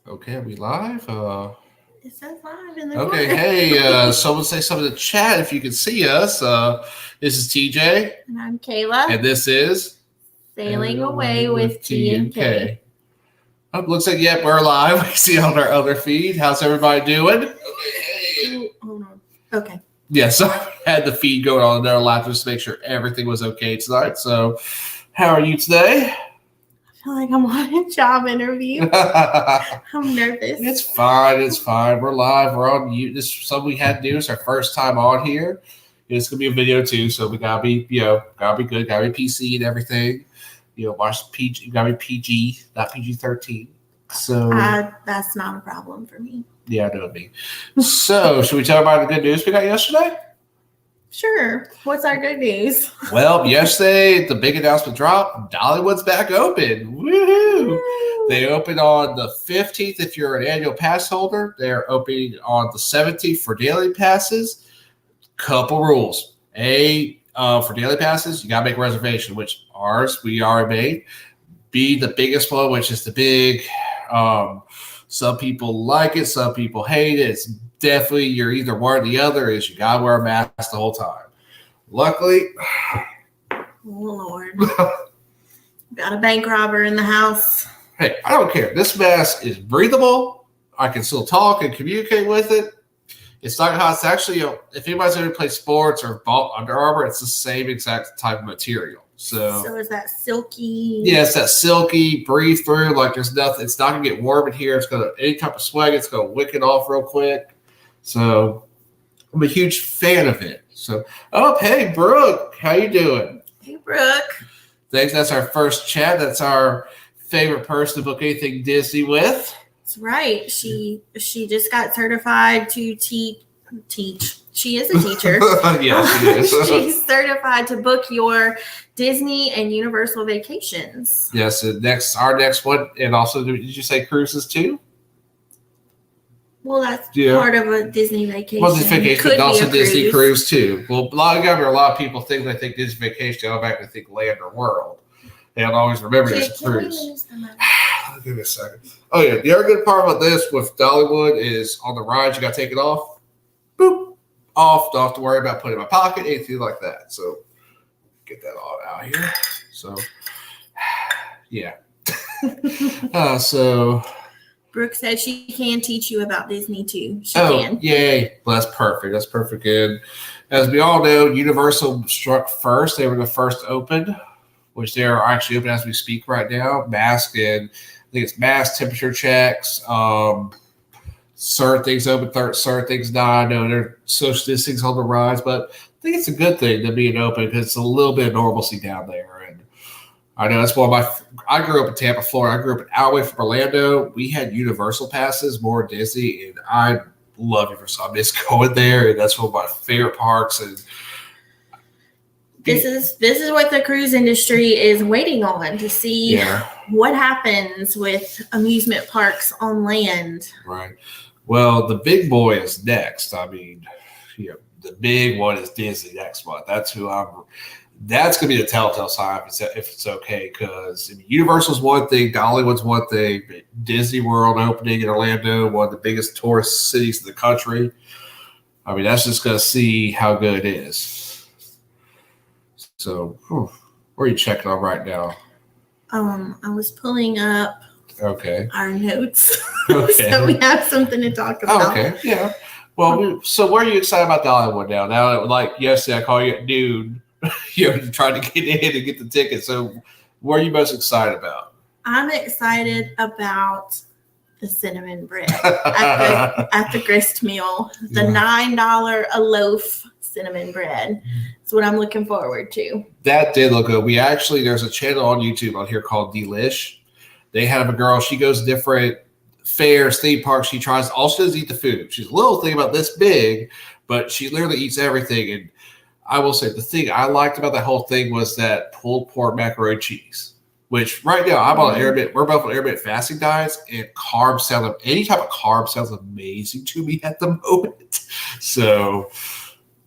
Okay, are we live? It says live in the Okay, corner. hey, someone say something in the chat if you can see us. This is TJ, And I'm Kayla. and this is Sailing away with T and K. Oh, looks like, yep, we're live. We see on our other feed. How's everybody doing? Ooh, hold on. Okay. Yeah, so I had the feed going on in their lap just to make sure everything was okay tonight. So, how are you today? I feel like I'm on a job interview. I'm nervous. It's fine. It's fine. We're live. We're on you. This is something we had to do. It's our first time on here. It's gonna be a video too, so we gotta be, gotta be good, gotta be PC and everything. Watch PG, gotta be PG, not PG-13. So that's not a problem for me. yeah, I know me. So should we tell about the good news we got yesterday? Sure. What's our good news? Well, yesterday the big announcement dropped. Dollywood's back open. Woohoo! They open on the 15th if you're an annual pass holder. They're opening on the 17th for daily passes. Couple rules. For daily passes, you got to make a reservation, which ours we already made. B, the biggest one, which is the big. Some people like it, some people hate it. It's definitely you're either one or the other. Is you got to wear a mask the whole time. Luckily, oh Lord, got a bank robber in the house. Hey, I don't care. This mask is breathable. I can still talk and communicate with it. It's not hot. It's actually, if anybody's ever played sports or bought Under Armour, it's the same exact type of material. So is that silky? Yeah, it's that silky, breathe through. Like there's nothing. It's not gonna get warm in here. It's gonna any type of sweat. It's gonna wick it off real quick. So I'm a huge fan of it. So hey Brooke, how you doing? Hey Brooke. Thanks. That's our first chat. That's our favorite person to book anything Disney with. That's right. She just got certified to teach. She is a teacher. Yeah, she is. She's certified to book your Disney and Universal vacations. Yes, our next one, and also did you say cruises too? Well, that's part of a Disney vacation. Well, Disney vacation, but also Disney cruise too. Well, a lot of people think they think Disney vacation, they automatically think land or world. They don't always remember it's a cruise. Give me a second. Oh yeah, the other good part about this with Dollywood is on the rides you got to take it off. Boop, off. Don't have to worry about putting it in my pocket, anything like that. So get that all out here. So yeah. Brooke said she can teach you about Disney too. She can. Yay. Well, that's perfect. That's perfect. And as we all know, Universal struck first. They were the first to open, which they are actually open as we speak right now. Mask and I think it's mask, temperature checks, certain things open, certain things not. I know there are social distancing on the rise, but I think it's a good thing to being open because it's a little bit of normalcy down there. And I know that's one of I grew up in Tampa, Florida. I grew up an hour away from Orlando. We had Universal passes, more Disney, and I love Universal. I miss going there, and that's one of my favorite parks. And this is what the cruise industry is waiting on to see what happens with amusement parks on land. Right. Well, the big boy is next. I mean, the big one is Disney next month. That's that's going to be the telltale sign if it's okay, because Universal's one thing, Dollywood's one thing, but Disney World opening in Orlando, one of the biggest tourist cities in the country. I mean, that's just going to see how good it is. So, where are you checking on right now? I was pulling up our notes so we have something to talk about. Okay, yeah. Well, so where are you excited about Dollywood now? Now, like yesterday, I called you at noon. You're trying to get in and get the ticket. So, what are you most excited about? I'm excited about the cinnamon bread at the grist mill. The $9 a loaf cinnamon bread. That's what I'm looking forward to. That did look good. There's a channel on YouTube on here called Delish. They have a girl. She goes to different fairs, theme parks. She tries. All she does is eat the food. She's a little thing about this big, but she literally eats everything. And I will say the thing I liked about that whole thing was that pulled pork macaroni cheese. Which right now I'm on intermittent. We're both on intermittent fasting diets, and any type of carb sounds amazing to me at the moment. So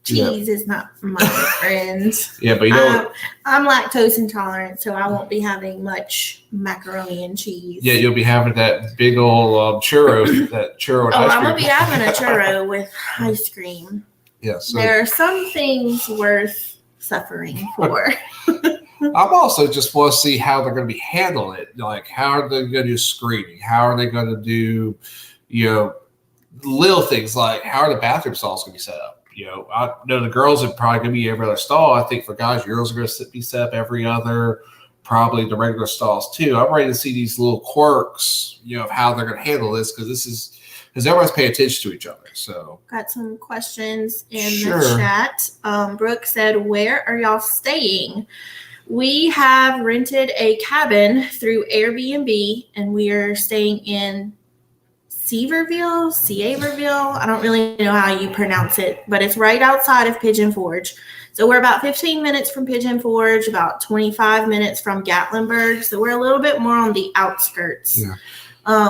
Cheese is not my friend. Yeah, but I'm lactose intolerant, so I won't be having much macaroni and cheese. Yeah, you'll be having that big old churro, that churro and ice I'm cream. gonna be having a churro with ice cream. Yeah, so there are some things worth suffering for. I'm also just want to see how they're going to be handling it. Like, how are they going to do screening? How are they going to do, little things like how are the bathroom stalls going to be set up? I know the girls are probably going to be every other stall. I think for guys, girls are going to be set up every other, probably the regular stalls too. I'm ready to see these little quirks, of how they're going to handle this because everyone's paying attention to each other. So got some questions in the chat. Brooke said, "Where are y'all staying?" We have rented a cabin through Airbnb, and we are staying in Seaverville. I don't really know how you pronounce it, but it's right outside of Pigeon Forge. So we're about 15 minutes from Pigeon Forge, about 25 minutes from Gatlinburg. So we're a little bit more on the outskirts. Yeah.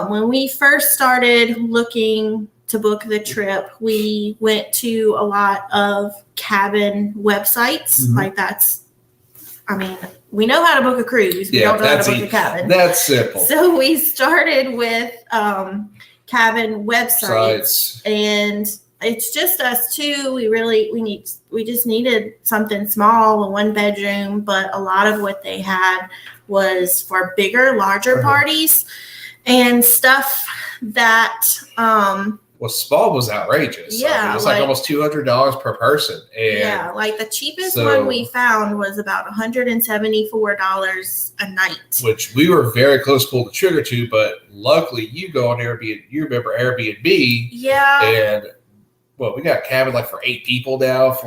When we first started looking to book the trip, we went to a lot of cabin websites. We know how to book a cruise. We don't know how to book a cabin. That's simple. So we started with cabin websites, and it's just us two. We just needed something small, a 1-bedroom, but a lot of what they had was for bigger, larger parties and stuff that small was outrageous. Yeah, it's like almost $200 per person. And like the cheapest one we found was about $174 a night. Which we were very close to pull the trigger to, but luckily you go on Airbnb. You remember Airbnb. Yeah. And we got a cabin like for 8 people now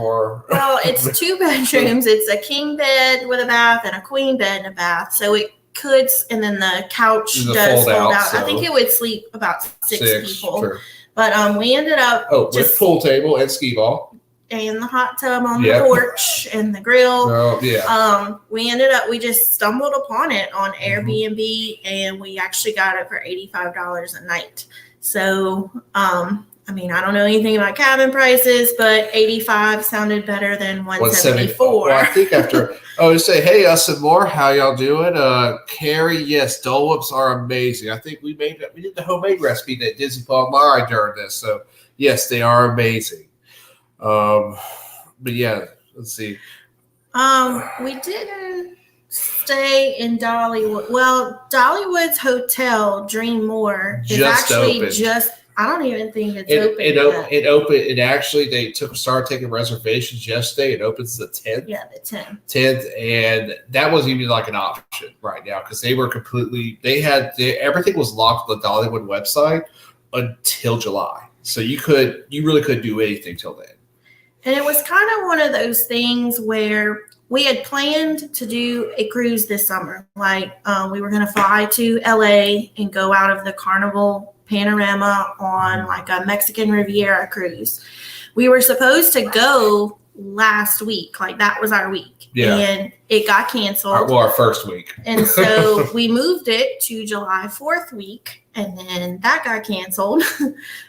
it's 2 bedrooms. It's a king bed with a bath and a queen bed and a bath. So it could, and then the couch does fold out. So I think it would sleep about 6 people. True. But we ended up with pool table and skee ball and the hot tub on the porch and the grill. We just stumbled upon it on Airbnb, and we actually got it for $85 a night. So I don't know anything about cabin prices, but 85 sounded better than 174. Well, I think after say, hey, us and more, how y'all doing? Carrie, yes, Dole Whips are amazing. I think we did the homemade recipe that Disney put online during this. So yes, they are amazing. But yeah, let's see. We didn't stay in Dollywood. Well, Dollywood's Hotel Dreammore is I don't even think it's open. It opened. It actually started taking reservations yesterday. It opens the 10th. Yeah, the 10th. 10th, and that wasn't even like an option right now because they were completely. Everything was locked on the Dollywood website until July. So you really couldn't do anything till then. And it was kind of one of those things where we had planned to do a cruise this summer. Like we were going to fly to LA and go out of the Carnival Panorama on like a Mexican Riviera cruise. We were supposed to go last week, like that was our week, and it got canceled. Our first week, and so we moved it to July 4th week, and then that got canceled.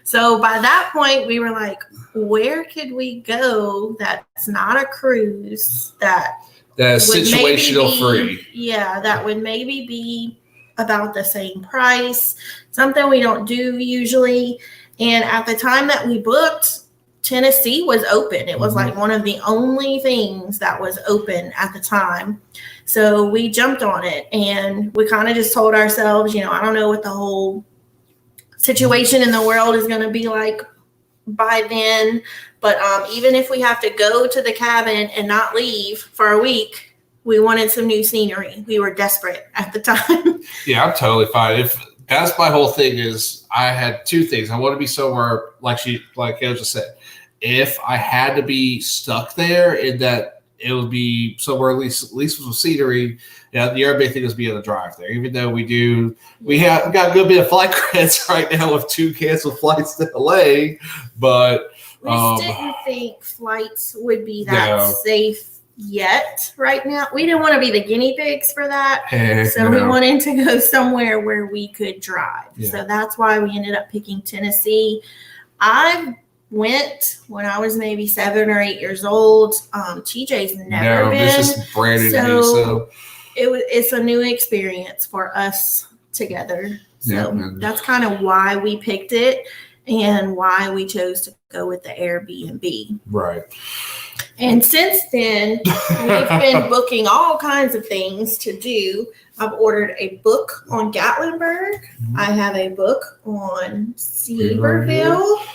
So by that point, we were like, "Where could we go that's not a cruise that's situational free?" Yeah, that would maybe be about the same price, something we don't do usually. And at the time that we booked, Tennessee was open. It was like one of the only things that was open at the time. So we jumped on it, and we kind of just told ourselves, I don't know what the whole situation in the world is going to be like by then. But even if we have to go to the cabin and not leave for a week, we wanted some new scenery. We were desperate at the time. Yeah, I'm totally fine. That's my whole thing is I had 2 things. I want to be somewhere like Gail just said. If I had to be stuck there, in that it would be somewhere at least with some scenery. Yeah, the other big thing is being able to drive there. Even though we got a good bit of flight credits right now with 2 canceled flights to LA, but we didn't think flights would be that safe yet right now. We didn't want to be the guinea pigs for that. We wanted to go somewhere where we could drive. So that's why we ended up picking Tennessee. I've went when I was maybe 7 or 8 years old. TJ's never been. This is brand new to me, so it's a new experience for us together. So that's kind of why we picked it and why we chose to go with the Airbnb. Right. And since then, we've been booking all kinds of things to do. I've ordered a book on Gatlinburg. I have a book on Sevierville.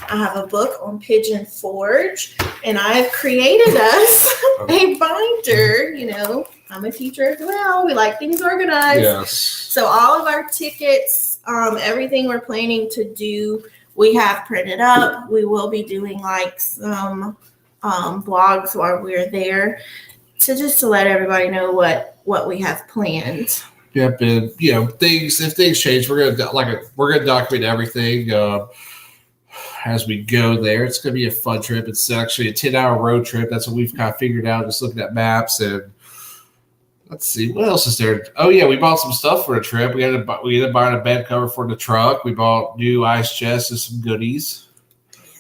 I have a book on Pigeon Forge. And I've created us a binder. You know, I'm a teacher as well. We like things organized. Yes. So all of our tickets, everything we're planning to do, we have printed up. We will be doing like some blogs while we're there to let everybody know what we have planned. Yep, and if things change, we're gonna document everything as we go there. It's gonna be a fun trip. It's actually a 10-hour road trip. That's what we've kind of figured out just looking at maps. And let's see what else is there. Oh yeah, we bought some stuff for the trip. We ended up buying a bed cover for the truck. We bought new ice chests and some goodies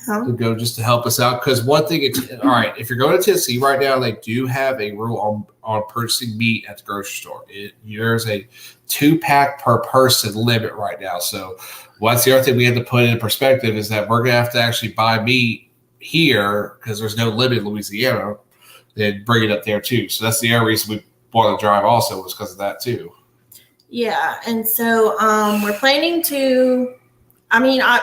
to go just to help us out. Because one thing, all right, if you're going to Tennessee right now, they do have a rule on purchasing meat at the grocery store. There's a 2-pack per person limit right now. So what's the other thing we had to put in perspective is that we're going to have to actually buy meat here because there's no limit in Louisiana, then bring it up there too. So that's the other reason we wanted to drive also, was because of that too. Yeah, and so we're planning to,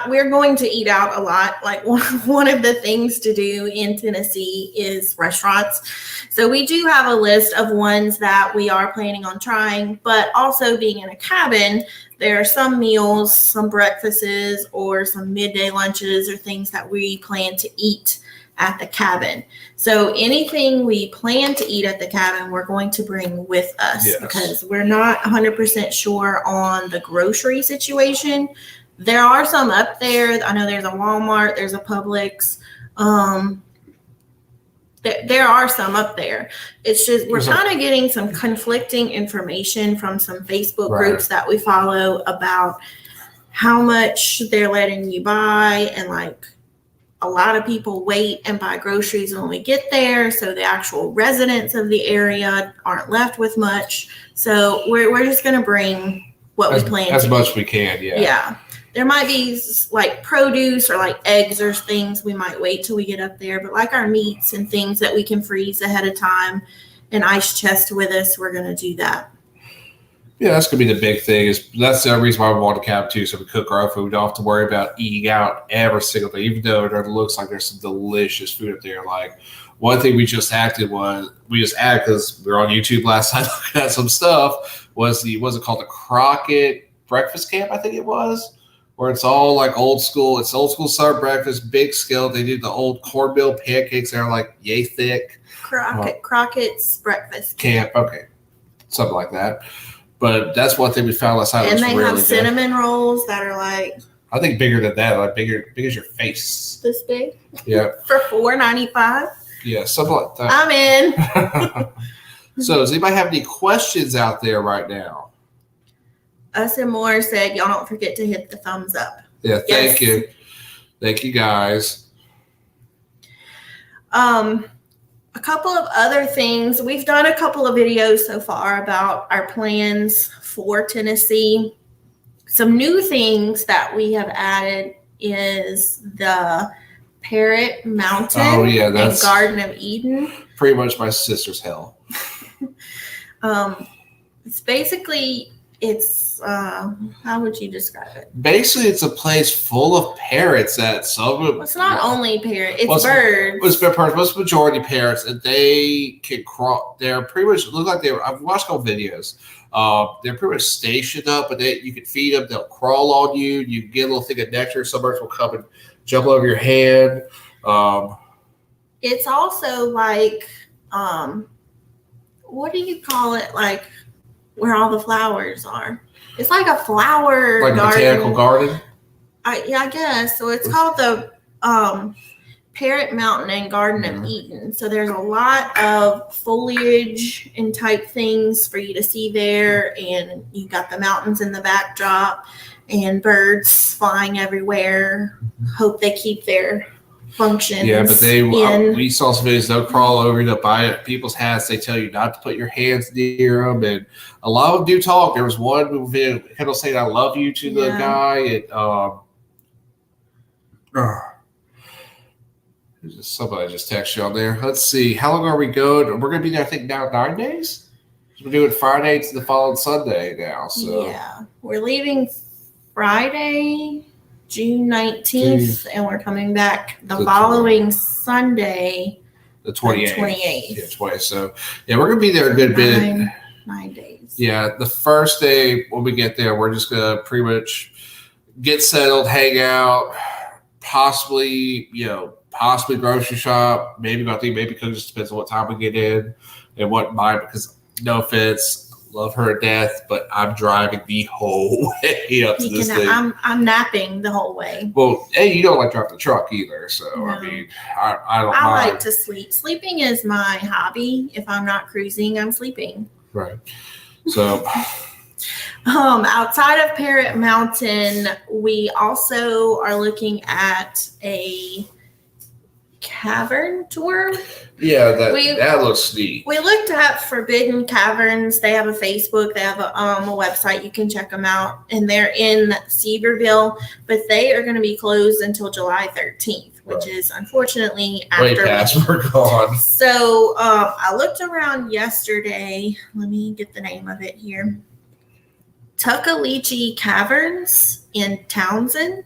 we're going to eat out a lot. Like one of the things to do in Tennessee is restaurants. So we do have a list of ones that we are planning on trying, but also being in a cabin, there are some meals, some breakfasts, or some midday lunches or things that we plan to eat at the cabin. So anything we plan to eat at the cabin, we're going to bring with us because we're not 100% sure on the grocery situation. There are some up there. I know there's a Walmart, there's a Publix. There are some up there. It's just we're kind of getting some conflicting information from some Facebook groups that we follow about how much they're letting you buy, and like a lot of people wait and buy groceries when we get there, so the actual residents of the area aren't left with much. So we're just going to bring what we plan as much as we can. Yeah. There might be like produce or like eggs or things we might wait till we get up there, but like our meats and things that we can freeze ahead of time and ice chest with us, we're going to do that. Yeah, that's going to be the big thing. That's the reason why we want a cabin too, so we cook our own food. We don't have to worry about eating out every single day, even though it looks like there's some delicious food up there. Like one thing we just added because we were on YouTube last night looking at some stuff, what's it called? The Crockett Breakfast Camp, I think it was. Where it's all like old school. It's old school Southern breakfast, big skillet. They do the old cornmeal pancakes. They're like yay thick. Crockett's Breakfast Camp. Okay. Something like that. But that's one thing we found last night. And they have cinnamon rolls that are like, I think bigger than that, like big as your face. This big? Yeah. For $4.95? Yeah, something like that. I'm in. So does anybody have any questions out there right now? Us and More said, y'all don't forget to hit the thumbs up. Yeah, thank you. Thank you, guys. A couple of other things. We've done a couple of videos so far about our plans for Tennessee. Some new things that we have added is the Parrot Mountain and Garden of Eden. Pretty much my sister's hell. It's basically... how would you describe it? Basically, it's a place full of parrots that some of them... It's not only parrots, it's birds. It's birds. Most majority parrots, and they can crawl. They're pretty much look like I've watched a couple videos. They're pretty much stationed up, but you can feed them. They'll crawl on you. You can get a little thing of nectar. Some birds will come and jump over your head. It's also like, what do you call it? Like, where all the flowers are. It's like a flower garden. Like a botanical garden? I guess. So it's called the Parrot Mountain and Garden of Eden. So there's a lot of foliage and type things for you to see there. And you got the mountains in the backdrop and birds flying everywhere. Hope they keep their functions. Yeah, but we saw some videos. They'll crawl over to buy people's hats. They tell you not to put your hands near them, and a lot of them do talk. There was one video kind of saying "I love you" to the guy, and somebody just texted you on there. Let's see, how long are we going? We're going to be there, I think, now 9 days. We're doing Friday to the following Sunday now. So yeah, we're leaving Friday, June 19th, and we're coming back the following Sunday, the 28th. 28th. Yeah, 20th. So yeah, we're gonna be there a good bit. 9 days. Yeah, the first day when we get there, we're just gonna pretty much get settled, hang out, possibly grocery shop, maybe nothing, maybe cook. Just depends on what time we get in and what mind. Because no offense, love her to death, but I'm driving the whole way up to this thing. I'm napping the whole way. Well, hey, you don't like driving the truck either, so no. I mean, I don't mind. I like to sleep. Sleeping is my hobby. If I'm not cruising, I'm sleeping. Right. So outside of Parrot Mountain, we also are looking at a cavern tour. Yeah, that looks neat. We looked at Forbidden Caverns. They have a Facebook. They have a website. You can check them out. And they're in Seaverville, but they are going to be closed until July 13th, which is unfortunately after way past we're gone. So I looked around yesterday. Let me get the name of it here. Tuckaleechee Caverns in Townsend.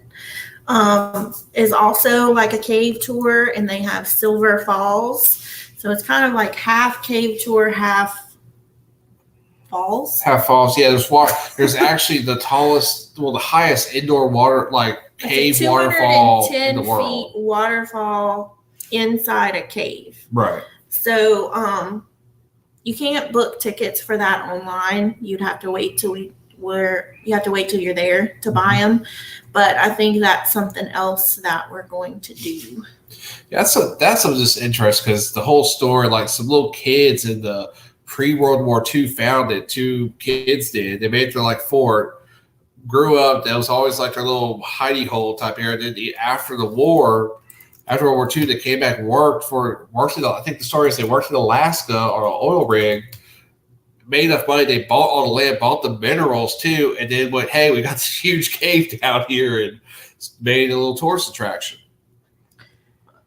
Is also like a cave tour, and they have Silver Falls. So it's kind of like half cave tour, half falls. Half falls, yeah. There's actually the highest indoor water, like cave waterfall in the world. 210 feet waterfall inside a cave. Right. So you can't book tickets for that online. You'd have to wait till you're there to buy them. But I think that's something else that we're going to do. Yeah, that's just interesting because the whole story, like some little kids in the pre-World War II found it. 2 kids did. They made it to like fort, grew up. That was always like their little hidey hole type area. Then after World War II, they came back and worked I think the story is they worked in Alaska on an oil rig. Made enough money, they bought all the land, bought the minerals too, and then went, hey, we got this huge cave down here, and made a little tourist attraction.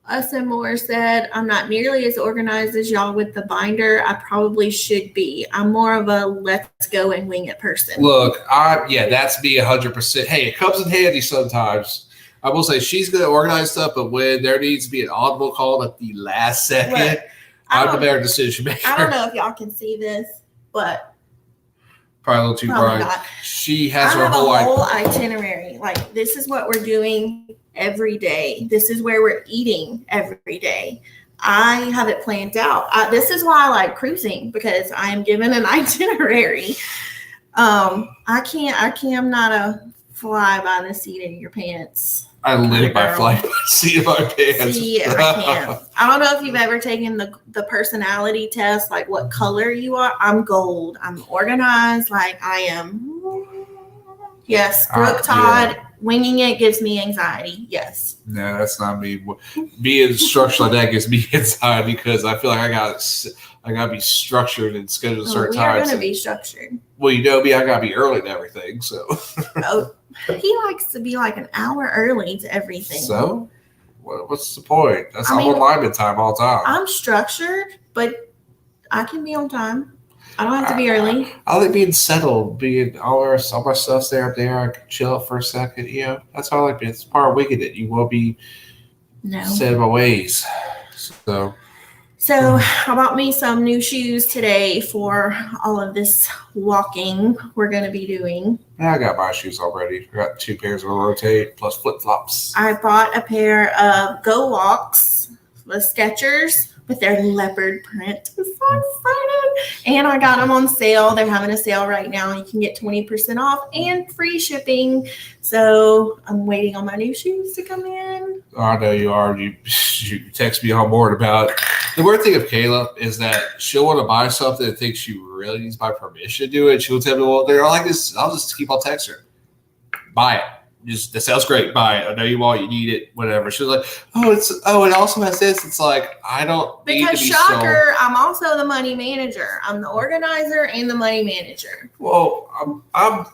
Us and Moore said, I'm not nearly as organized as y'all with the binder. I probably should be. I'm more of a let's go and wing it person. Look, that's me 100%. Hey, it comes in handy sometimes. I will say she's going to organize stuff, but when there needs to be an audible call at the last second, look, I'm the better decision maker. I don't know if y'all can see this, but probably a little too bright. Not. She has her whole itinerary. Like, this is what we're doing every day. This is where we're eating every day. I have it planned out. This is why I like cruising, because I am given an itinerary. I'm not a fly by the seat of your pants. I live by fly by the seat of my pants. See, I can't. I don't know if you've ever taken the personality test, like what color you are. I'm gold. I'm organized. Like I am. Yes, Brooke Todd, winging it gives me anxiety. Yes. No, that's not me. Being structured like that gives me anxiety because I feel like I got to be structured and scheduled at certain times. We're going to be structured. Well, you know me, I got to be early and everything. So. He likes to be like an hour early to everything. So, what's the point? I'm on lineman time all the time. I'm structured, but I can be on time. I don't have to be early. I like being settled, being all my stuff's there up there. I can chill for a second. That's how I like being. It's part of winging it. You will be set in my ways. So I bought me some new shoes today for all of this walking we're going to be doing. Yeah, I got my shoes already. I got 2 pairs of rotate plus flip-flops. I bought a pair of Go Walks with Skechers with their leopard print. I'm so excited. And I got them on sale. They're having a sale right now. You can get 20% off and free shipping. So I'm waiting on my new shoes to come in. Oh, I know you are. You text me on board about it. The weird thing of Kayla is that she'll want to buy something and think she really needs my permission to do it. She'll tell me, well, they're like this. I'll just keep on texting her. Buy it. just that sounds great. Buy it. I know you want, you need it, whatever. She was like, it also has this. It's like I don't need to be shocker, I'm also the money manager. I'm the organizer and the money manager. Well, I'm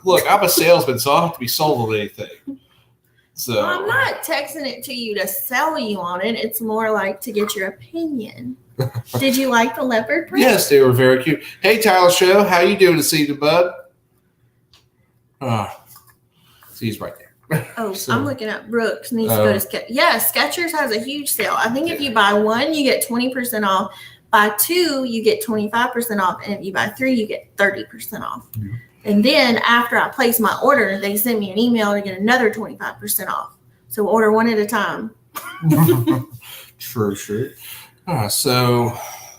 a salesman, so I don't have to be sold on anything. So I'm not texting it to you to sell you on it. It's more like to get your opinion. Did you like the leopard print? Yes, they were very cute. Hey, Tyler Show, how you doing this evening, bud? He's right there. Oh, so, I'm looking at Brooks. Needs to go to Skechers. Yeah, Skechers has a huge sale. I think if you buy one, you get 20% off. Buy two, you get 25% off. And if you buy three, you get 30% off. Yeah. And then after I place my order, they send me an email to get another 25% off. So order one at a time. True. So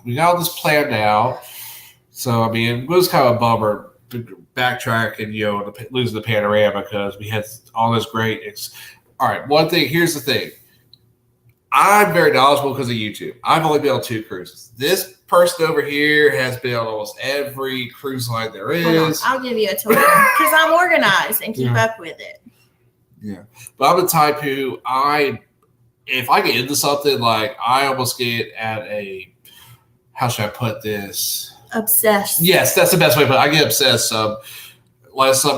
we got all this planned out. So, I mean, it was kind of a bummer to backtrack and, lose the panorama because we had all this great. All right, one thing. Here's the thing. I'm very knowledgeable because of YouTube. I've only been on 2 cruises. This person over here has been on almost every cruise line there is. I'll give you a tour because I'm organized and keep up with it. Yeah, but I'm the type who if I get into something, like I almost get at a, how should I put this? Obsessed. Yes, that's the best way to put it. I get obsessed.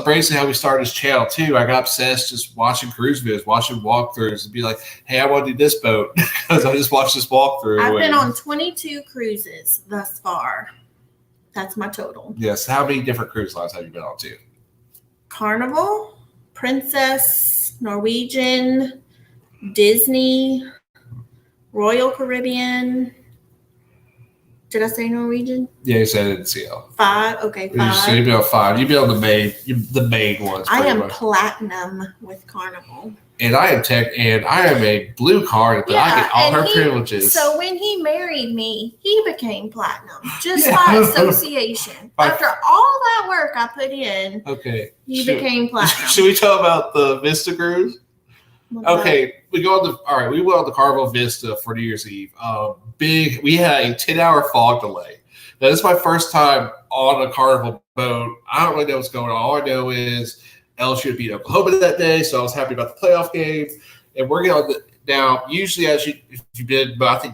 Basically how we started this channel too. I got obsessed just watching cruise videos, watching walkthroughs, and be like, "Hey, I want to do this boat," because I just watched this walkthrough. I've been on 22 cruises thus far. That's my total. Yes. How many different cruise lines have you been on to? Carnival, Princess, Norwegian, Disney, Royal Caribbean. Did I say Norwegian? Yeah, you said it in CL. 5? Okay, 5. So you'd be on 5. You'd be on the main ones. I am platinum with Carnival. And I am a blue card, but I get all her privileges. So when he married me, he became platinum, just by association. After all that work I put in, he became platinum. Should we talk about the Vista cruise? Okay, we went on the Carnival Vista for New Year's Eve. We had a 10-hour fog delay. Now, this is my first time on a Carnival boat. I don't really know what's going on. All I know is LSU beat Oklahoma that day, so I was happy about the playoff game. And we're going to now. Usually, if you've been, but I think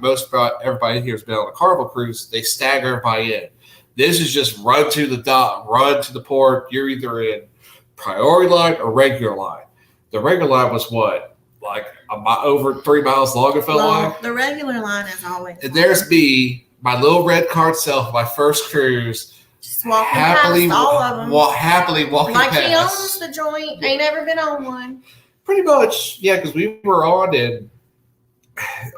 everybody here has been on a Carnival cruise. They stagger everybody in. This is just run to the dock, run to the port. You're either in priority line or regular line. The regular line was what? Like over 3 miles long, it felt like. The regular line is always. And there's me, my little red card self, my first cruise. Just walking past all of them. Happily walking past. Like he owns the joint. Ain't never been on one. Pretty much, yeah, because we were on and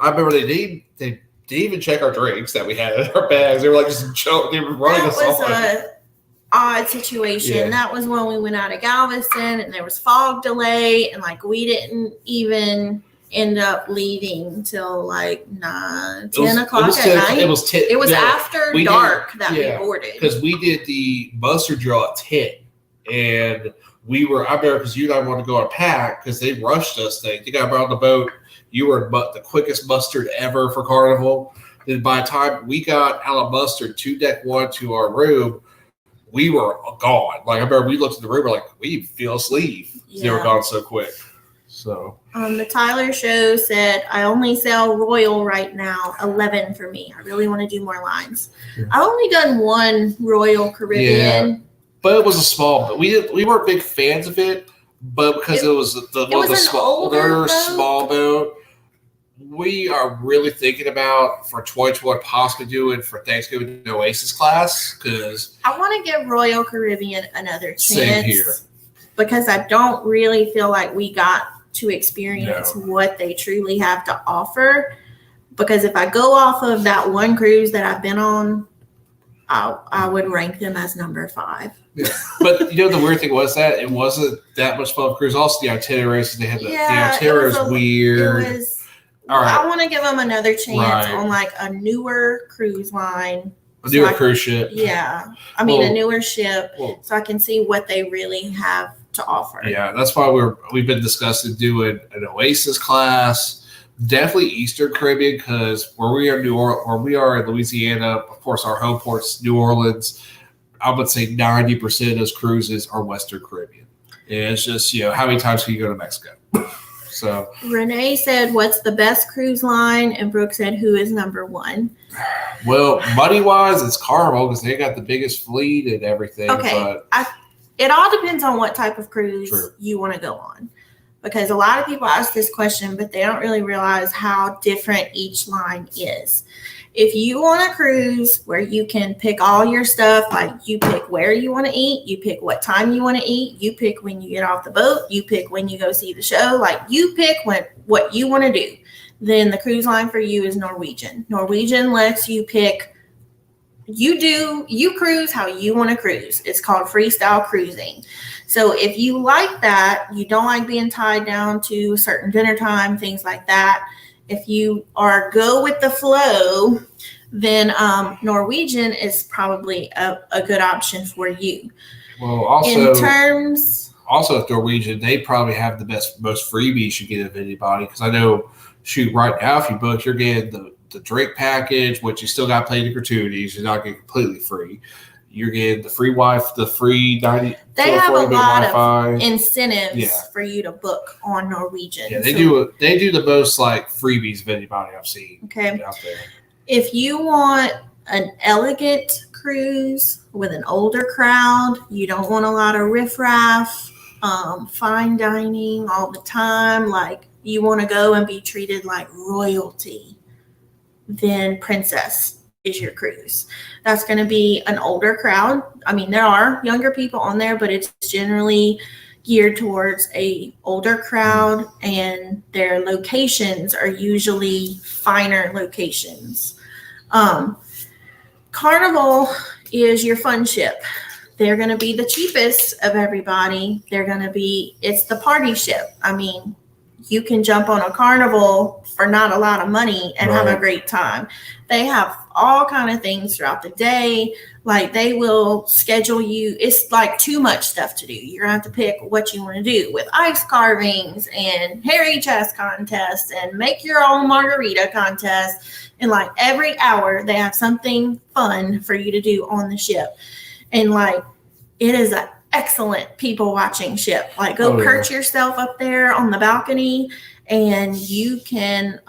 I remember they didn't even check our drinks that we had in our bags. They were like just they were running us off. An odd situation. Yeah. That was when we went out of Galveston and there was fog delay and like we didn't even end up leaving till like 10 o'clock at night. It was after dark that we boarded. Because we did the muster drill at 10 and I remember because you and I wanted to go on a pack because they rushed us. They got on the boat. You were the quickest mustard ever for Carnival. Then by the time we got out of mustard to deck 1 to our room, we were gone. Like I remember we looked at the room, we're like, we feel asleep. Yeah. They were gone so quick. So the Tyler Show said, I only sell Royal right now, 11 for me. I really want to do more lines. Yeah. I've only done 1 Royal Caribbean. Yeah, but it was a small, but we weren't big fans of it, but because it was the older small boat. We are really thinking about for 2021 possibly doing for Thanksgiving the Oasis class because I want to give Royal Caribbean another chance. Same here. Because I don't really feel like we got to experience what they truly have to offer. Because if I go off of that one cruise that I've been on, I would rank them as number 5. Yeah. But the weird thing was that it wasn't that much fun cruise. Also the itineraries they had the itinerary was weird. All right. I want to give them another chance on like a newer cruise line. A newer cruise ship. Yeah. A newer ship so I can see what they really have to offer. Yeah, that's why we've been discussing doing an Oasis class. Definitely Eastern Caribbean because where we are in Louisiana, of course our home port's New Orleans. I would say 90% of those cruises are Western Caribbean. And it's just, how many times can you go to Mexico? So Renee said, "What's the best cruise line?" And Brooke said, "Who is number one?" Well, money wise, it's Carnival because they got the biggest fleet and everything. Okay, but it all depends on what type of cruise True. you want to go on, because a lot of people ask this question, but they don't really realize how different each line is. If you want a cruise where you can pick all your stuff, like you pick where you want to eat, you pick what time you want to eat, you pick when you get off the boat, you pick when you go see the show, like you pick what you want to do, then the cruise line for you is Norwegian. Norwegian lets you pick, you cruise how you want to cruise. It's called freestyle cruising. So if you like that, you don't like being tied down to a certain dinner time, things like that. If you are go with the flow, then Norwegian is probably a good option for you. Well, also also with Norwegian, they probably have the most freebies you get of anybody. Because I know, right now, if you book, you're getting the drink package, which you still got to pay the gratuities. You're not getting completely free. You're getting the free Wi-Fi, the free 90. They have a lot Wi-Fi. of incentives for you to book on Norwegian. Yeah, they do the most like freebies of anybody I've seen. Okay. Out there. If you want an elegant cruise with an older crowd, you don't want a lot of riffraff, fine dining all the time, like you want to go and be treated like royalty, then Princess is your cruise. That's going to be an older crowd. I mean, there are younger people on there, but it's generally geared towards a older crowd, and their locations are usually finer locations. Carnival is your fun ship. They're going to be the cheapest of everybody. It's the party ship. I mean, you can jump on a Carnival for not a lot of money and have a great time. They have all kind of things throughout the day. Like they will schedule you. It's like too much stuff to do. You're going to have to pick what you want to do with ice carvings and hairy chest contests and make your own margarita contest. And like every hour they have something fun for you to do on the ship. And like, it is an excellent people watching ship. Like go perch yourself up there on the balcony and you can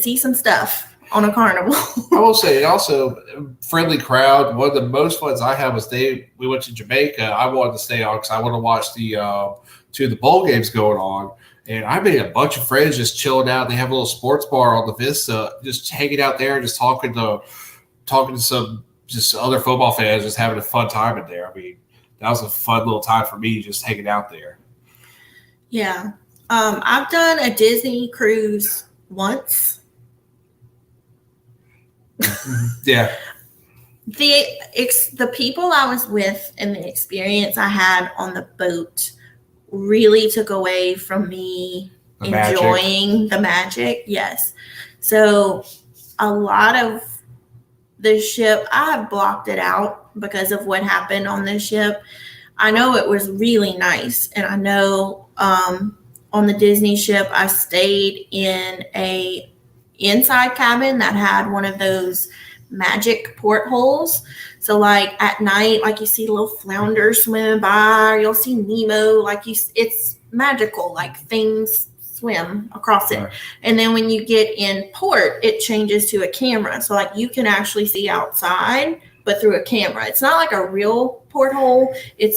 see some stuff on a Carnival. I will say also friendly crowd. One of the most ones I had was we went to Jamaica. I wanted to stay on because I want to watch the bowl games going on. And I made a bunch of friends just chilling out. They have a little sports bar on the Vista, just hanging out there, just talking to some just other football fans, just having a fun time in there. I mean, that was a fun little time for me, just hanging out there. Yeah. I've done a Disney cruise once. Yeah. The people I was with and the experience I had on the boat really took away from me enjoying the magic. Yes. So a lot of the ship, I have blocked it out because of what happened on the ship. I know it was really nice. And I know on the Disney ship, I stayed in a inside cabin that had one of those magic portholes. So like at night, like you see little flounders swimming by, or you'll see Nemo, it's magical, like things swim across it. Right. And then when you get in port, it changes to a camera. So like you can actually see outside, but through a camera. It's not like a real porthole. I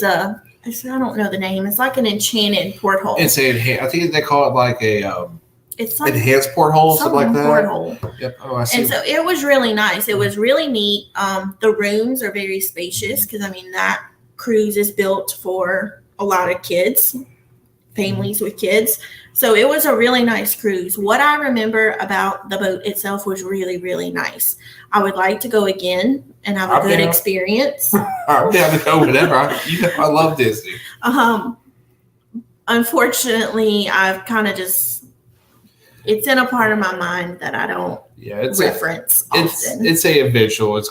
don't know the name. It's like an enchanted porthole. I think they call it like a it's enhanced porthole, something like that. Porthole. Yep. Oh, I see. And so it was really nice. It was really neat. The rooms are very spacious because that cruise is built for a lot of kids, families with kids. So it was a really nice cruise. What I remember about the boat itself was really, really nice. I would like to go again and have a good experience. I'm down to go whenever. I love Disney. Unfortunately, I've kind of it's in a part of my mind that I don't reference often. It's a visual. It's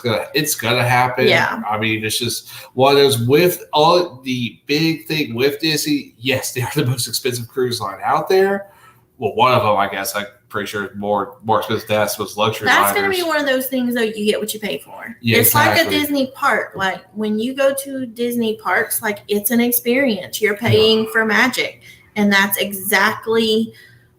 gonna happen. Yeah. I mean, it's just one of those. With all the big thing with Disney, yes, they are the most expensive cruise line out there. well, one of them, I guess, I'm pretty sure is more expensive. That's was luxury. That's going to be one of those things, though. You get what you pay for. Yeah, it's exactly. like a Disney park. Like when you go to Disney parks, like it's an experience. You're paying for magic, and that's exactly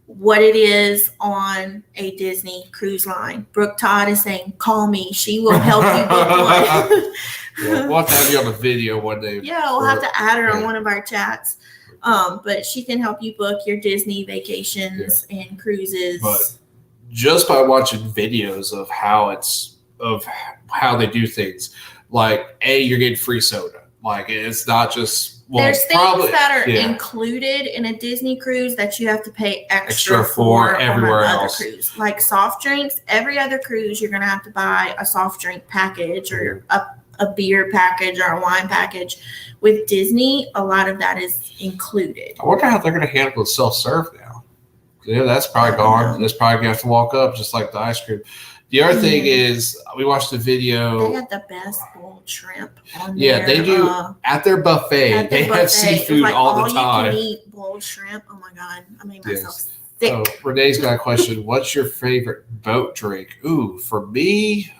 what it is on a Disney cruise line. Brooke Todd is saying, "Call me. She will help you book one." Yeah, we'll have to have you on the video one day. Yeah, we'll have to add her on one of our chats. But she can help you book your Disney vacations and cruises. But just by watching videos of how they do things, like you're getting free soda. Like it's not just there's things that are included in a Disney cruise that you have to pay extra for everywhere on else. Other cruise. Like soft drinks, every other cruise you're gonna have to buy a soft drink package or a beer package or a wine package. With Disney, a lot of that is included. I wonder how they're going to handle the self-serve now. Yeah, that's probably gone. That's probably going to have to walk up just like the ice cream. The other thing is, we watched the video. They had the best boiled shrimp on they do. At their buffet, they have seafood all the time. You can eat boiled shrimp. Oh my God. I made myself sick. Oh, Renee's got a question. What's your favorite boat drink? Ooh, for me,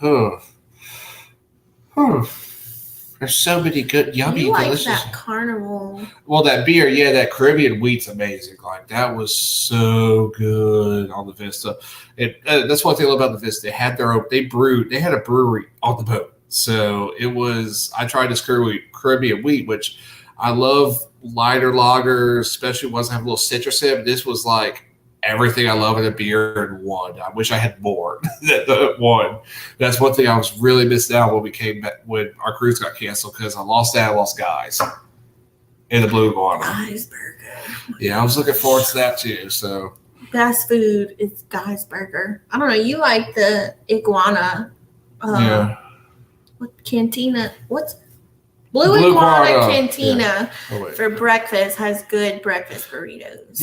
there's so many good, yummy, delicious. That Carnival. Well, that beer, that Caribbean wheat's amazing. Like that was so good on the Vista. That's one thing I love about the Vista. They had they had a brewery on the boat. So it was. I tried this Caribbean wheat, which I love lighter lagers, especially ones that have a little citrus in it. This was like everything I love in a beer in one. I wish I had more than one. That's one thing I was really missing out when we came back when our cruise got canceled because I lost Guys in the Blue Iguana. Guys Burger. Yeah, I was looking forward to that too. So best food is Guys Burger. I don't know. You like the Iguana? What cantina? What's Blue Iguana Cantina for breakfast has good breakfast burritos.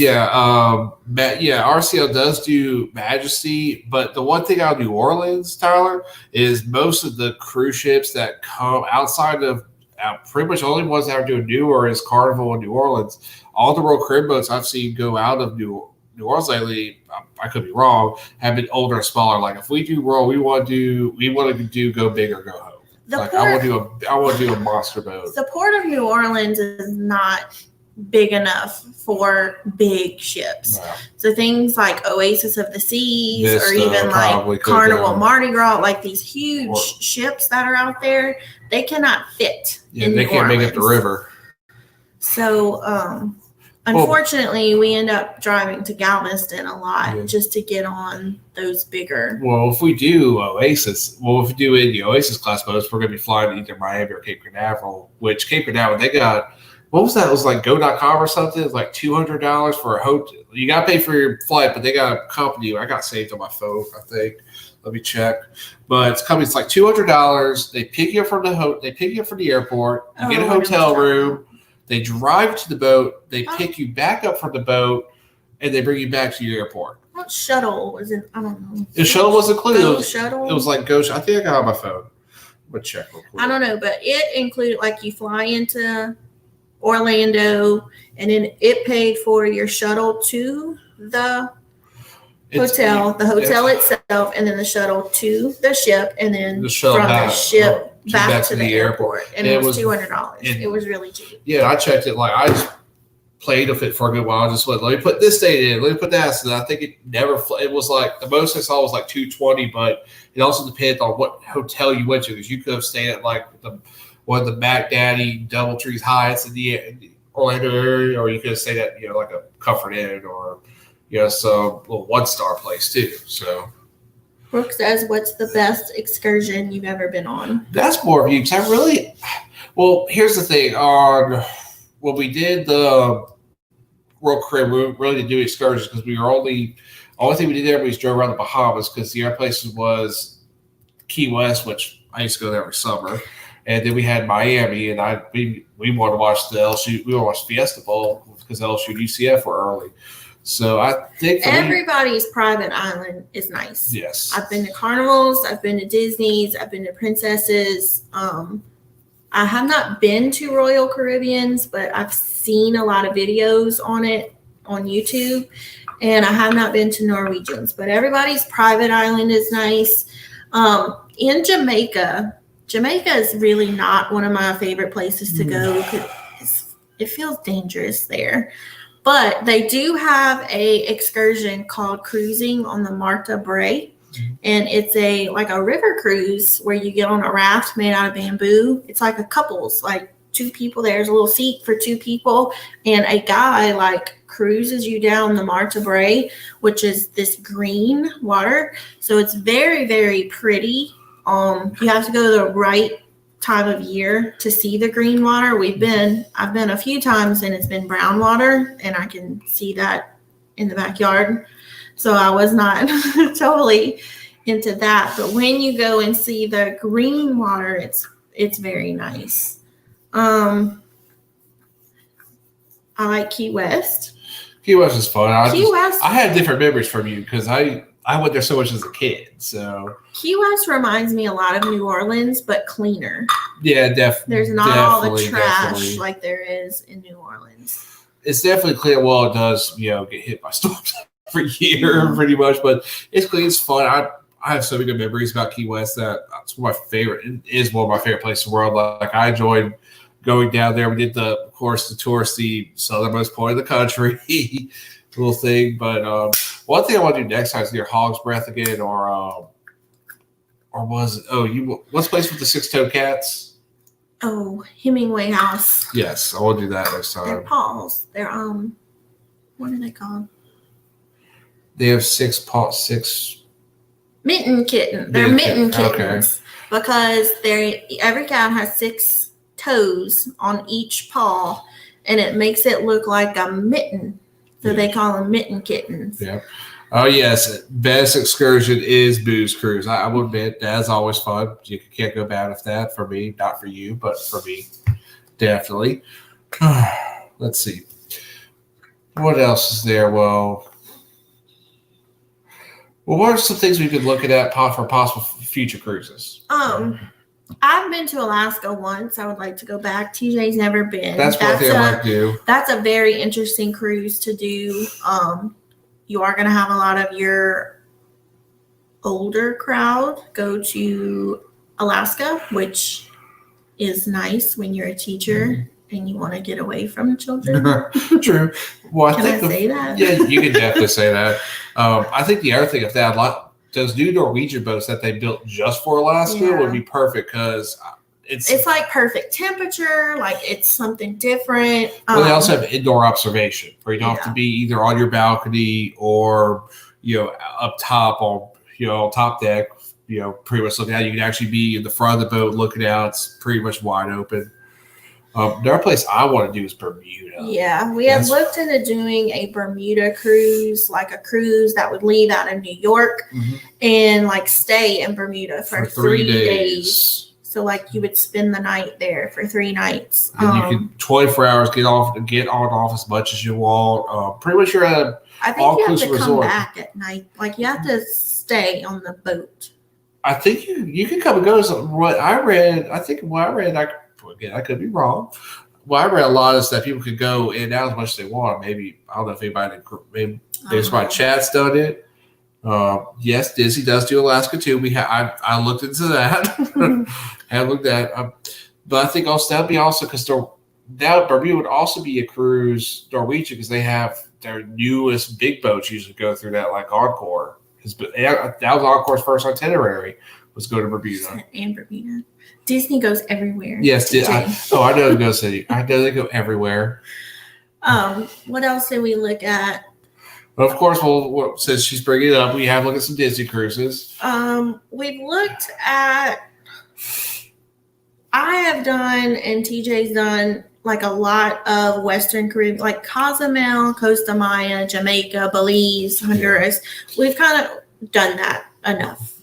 RCL does do Majesty, but the one thing out of New Orleans, Tyler, is most of the cruise ships that come outside of pretty much the only ones that are doing newer is Carnival in New Orleans. All the Royal Caribbean boats I've seen go out of New Orleans lately, I could be wrong, have been older and smaller. Like if we do Royal, we want to do go big or go home. I want to do a monster boat. The port of New Orleans is not big enough for big ships. Wow. So things like Oasis of the Seas or even like Carnival Mardi Gras, like these huge ships that are out there, they cannot fit in New Orleans. They can't make it the river. So unfortunately, we end up driving to Galveston a lot just to get on those bigger. Well, if we do in the Oasis class boats, we're going to be flying to either Miami or Cape Canaveral, which Cape Canaveral, they got, what was that? It was like go.com or something. It's like $200 for a hotel. You got to pay for your flight, but they got a company. I got saved on my phone, I think. Let me check. But it's coming. It's like $200. They pick you up from the airport. You get a hotel room. They drive to the boat. They pick you back up from the boat, and they bring you back to your airport. What shuttle was it? I don't know. The shuttle was included. It was like Go. I think I got it on my phone. But check real quick. I don't know, but it included like you fly into Orlando, and then it paid for your shuttle to the hotel, the hotel itself, and then the shuttle to the ship, and then from the ship back to the airport. And it was $200. It was really cheap. Yeah, I checked it. Like I just played with it for a good while. I just went, let me put this date in, let me put that. So I think it was like the most I saw was like $220, but it also depends on what hotel you went to, because you could have stayed at like one of the Mac Daddy Doubletrees Hyatts in the Orlando area, or you could have stayed at like a Comfort Inn or some little 1-star place too. So Brooke says, what's the best excursion you've ever been on? That's more of you, because here's the thing. When we did the Royal Caribbean, we really didn't do excursions because we were only thing we did there was drove around the Bahamas, because the other places was Key West, which I used to go there every summer. And then we had Miami, and we wanted to watch the LSU. We want to watch Fiesta Bowl because LSU and UCF were early. So I think everybody's private island is nice. Yes. I've been to carnivals. I've been to Disney's. I've been to Princesses. I have not been to Royal Caribbean's, but I've seen a lot of videos on it. on YouTube, and I have not been to Norwegians, but everybody's private island is nice. In Jamaica is really not one of my favorite places to go because it feels dangerous there. But they do have a excursion called cruising on the Martha Brae. And it's a river cruise where you get on a raft made out of bamboo. It's like a couples, like two people. There's a little seat for two people, and a guy cruises you down the Martha Brae, which is this green water. So it's very, very pretty. You have to go the right time of year to see the green water. I've been a few times, and it's been brown water, and I can see that in the backyard. So I was not totally into that. But when you go and see the green water, it's very nice. I like Key West. Key West is fun. West. I had different memories from you because I went there so much as a kid. So Key West reminds me a lot of New Orleans, but cleaner. Yeah, definitely. There's not all the trash like there is in New Orleans. It's definitely clear. Well, it does, get hit by storms every year, pretty much. But it's clean. It's fun. I have so many good memories about Key West that it's one of my favorite. It is one of my favorite places in the world. I enjoyed going down there. We did the touristy southernmost point of the country little thing. But one thing I want to do next time is either Hog's Breath again or what's the place with the 6-toed cats? Oh, Hemingway House. Yes, I want to do that next time. They're paws. They're what are they called? They have six mitten kitten. They're mitten kittens because every cat has 6 toes on each paw, and it makes it look like a mitten. So they call them mitten kittens. Yeah. Oh yes, best excursion is Booze Cruise. I will admit that's always fun. You can't go bad with that. For me, not for you, but for me, definitely. Let's see. What else is there? Well, what are some things we could look at for possible future cruises? I've been to Alaska once. I would like to go back. TJ's never been. That's one thing I'd like to do. That's a very interesting cruise to do. You are going to have a lot of your older crowd go to Alaska, which is nice when you're a teacher and you want to get away from children. True. Well, Can I say that? Yeah, you can definitely say that. I think the other thing, if they had those new Norwegian boats that they built just for Alaska would be perfect because it's like perfect temperature, it's something different. Well, they also have indoor observation where you don't have to be either on your balcony or up top on top deck. Pretty much looking out. You can actually be in the front of the boat looking out. It's pretty much wide open. Another place I want to do is Bermuda. Yeah, we had looked into doing a Bermuda cruise, like a cruise that would leave out of New York and stay in Bermuda for 3 days. So you would spend the night there for 3 nights. And you can 24 hours get on off as much as you want. Pretty much you're at a I think you have to come back at night. You have to stay on the boat. I think you can come and go. So what I read, I could be wrong. Well, I read a lot of stuff. People could go in and out as much as they want. Maybe I don't know if maybe my chat's done it. Yes, Disney does do Alaska too. I looked into that. I looked at, but I think also that'd be also because Bermuda would also be a cruise Norwegian because they have their newest big boats usually go through that Encore. That was Encore's first itinerary was go to Bermuda. And Bermuda. Disney goes everywhere. Yes, I know Go City. I know they go everywhere. What else did we look at? Well, of course, since she's bringing it up, we have looked at some Disney cruises. We've looked at. I have done, and TJ's done, a lot of Western Caribbean, like Cozumel, Costa Maya, Jamaica, Belize, Honduras. We've kind of done that enough.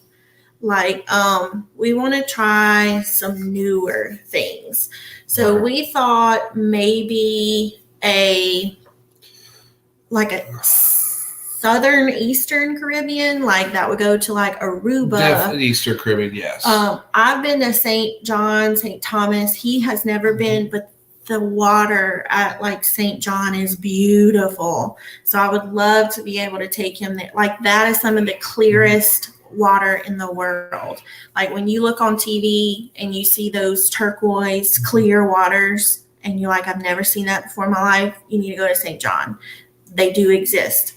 We want to try some newer things. So we thought maybe a southern Eastern Caribbean, that would go to Aruba. Definitely Eastern Caribbean, yes. I've been to St. John, St. Thomas. He has never been, but the water at like St. John is beautiful. So I would love to be able to take him there. Like that is some of the clearest water in the world. Like when you look on TV and you see those turquoise clear waters and you're like, I've never seen that before in my life, you need to go to St. John. They do exist.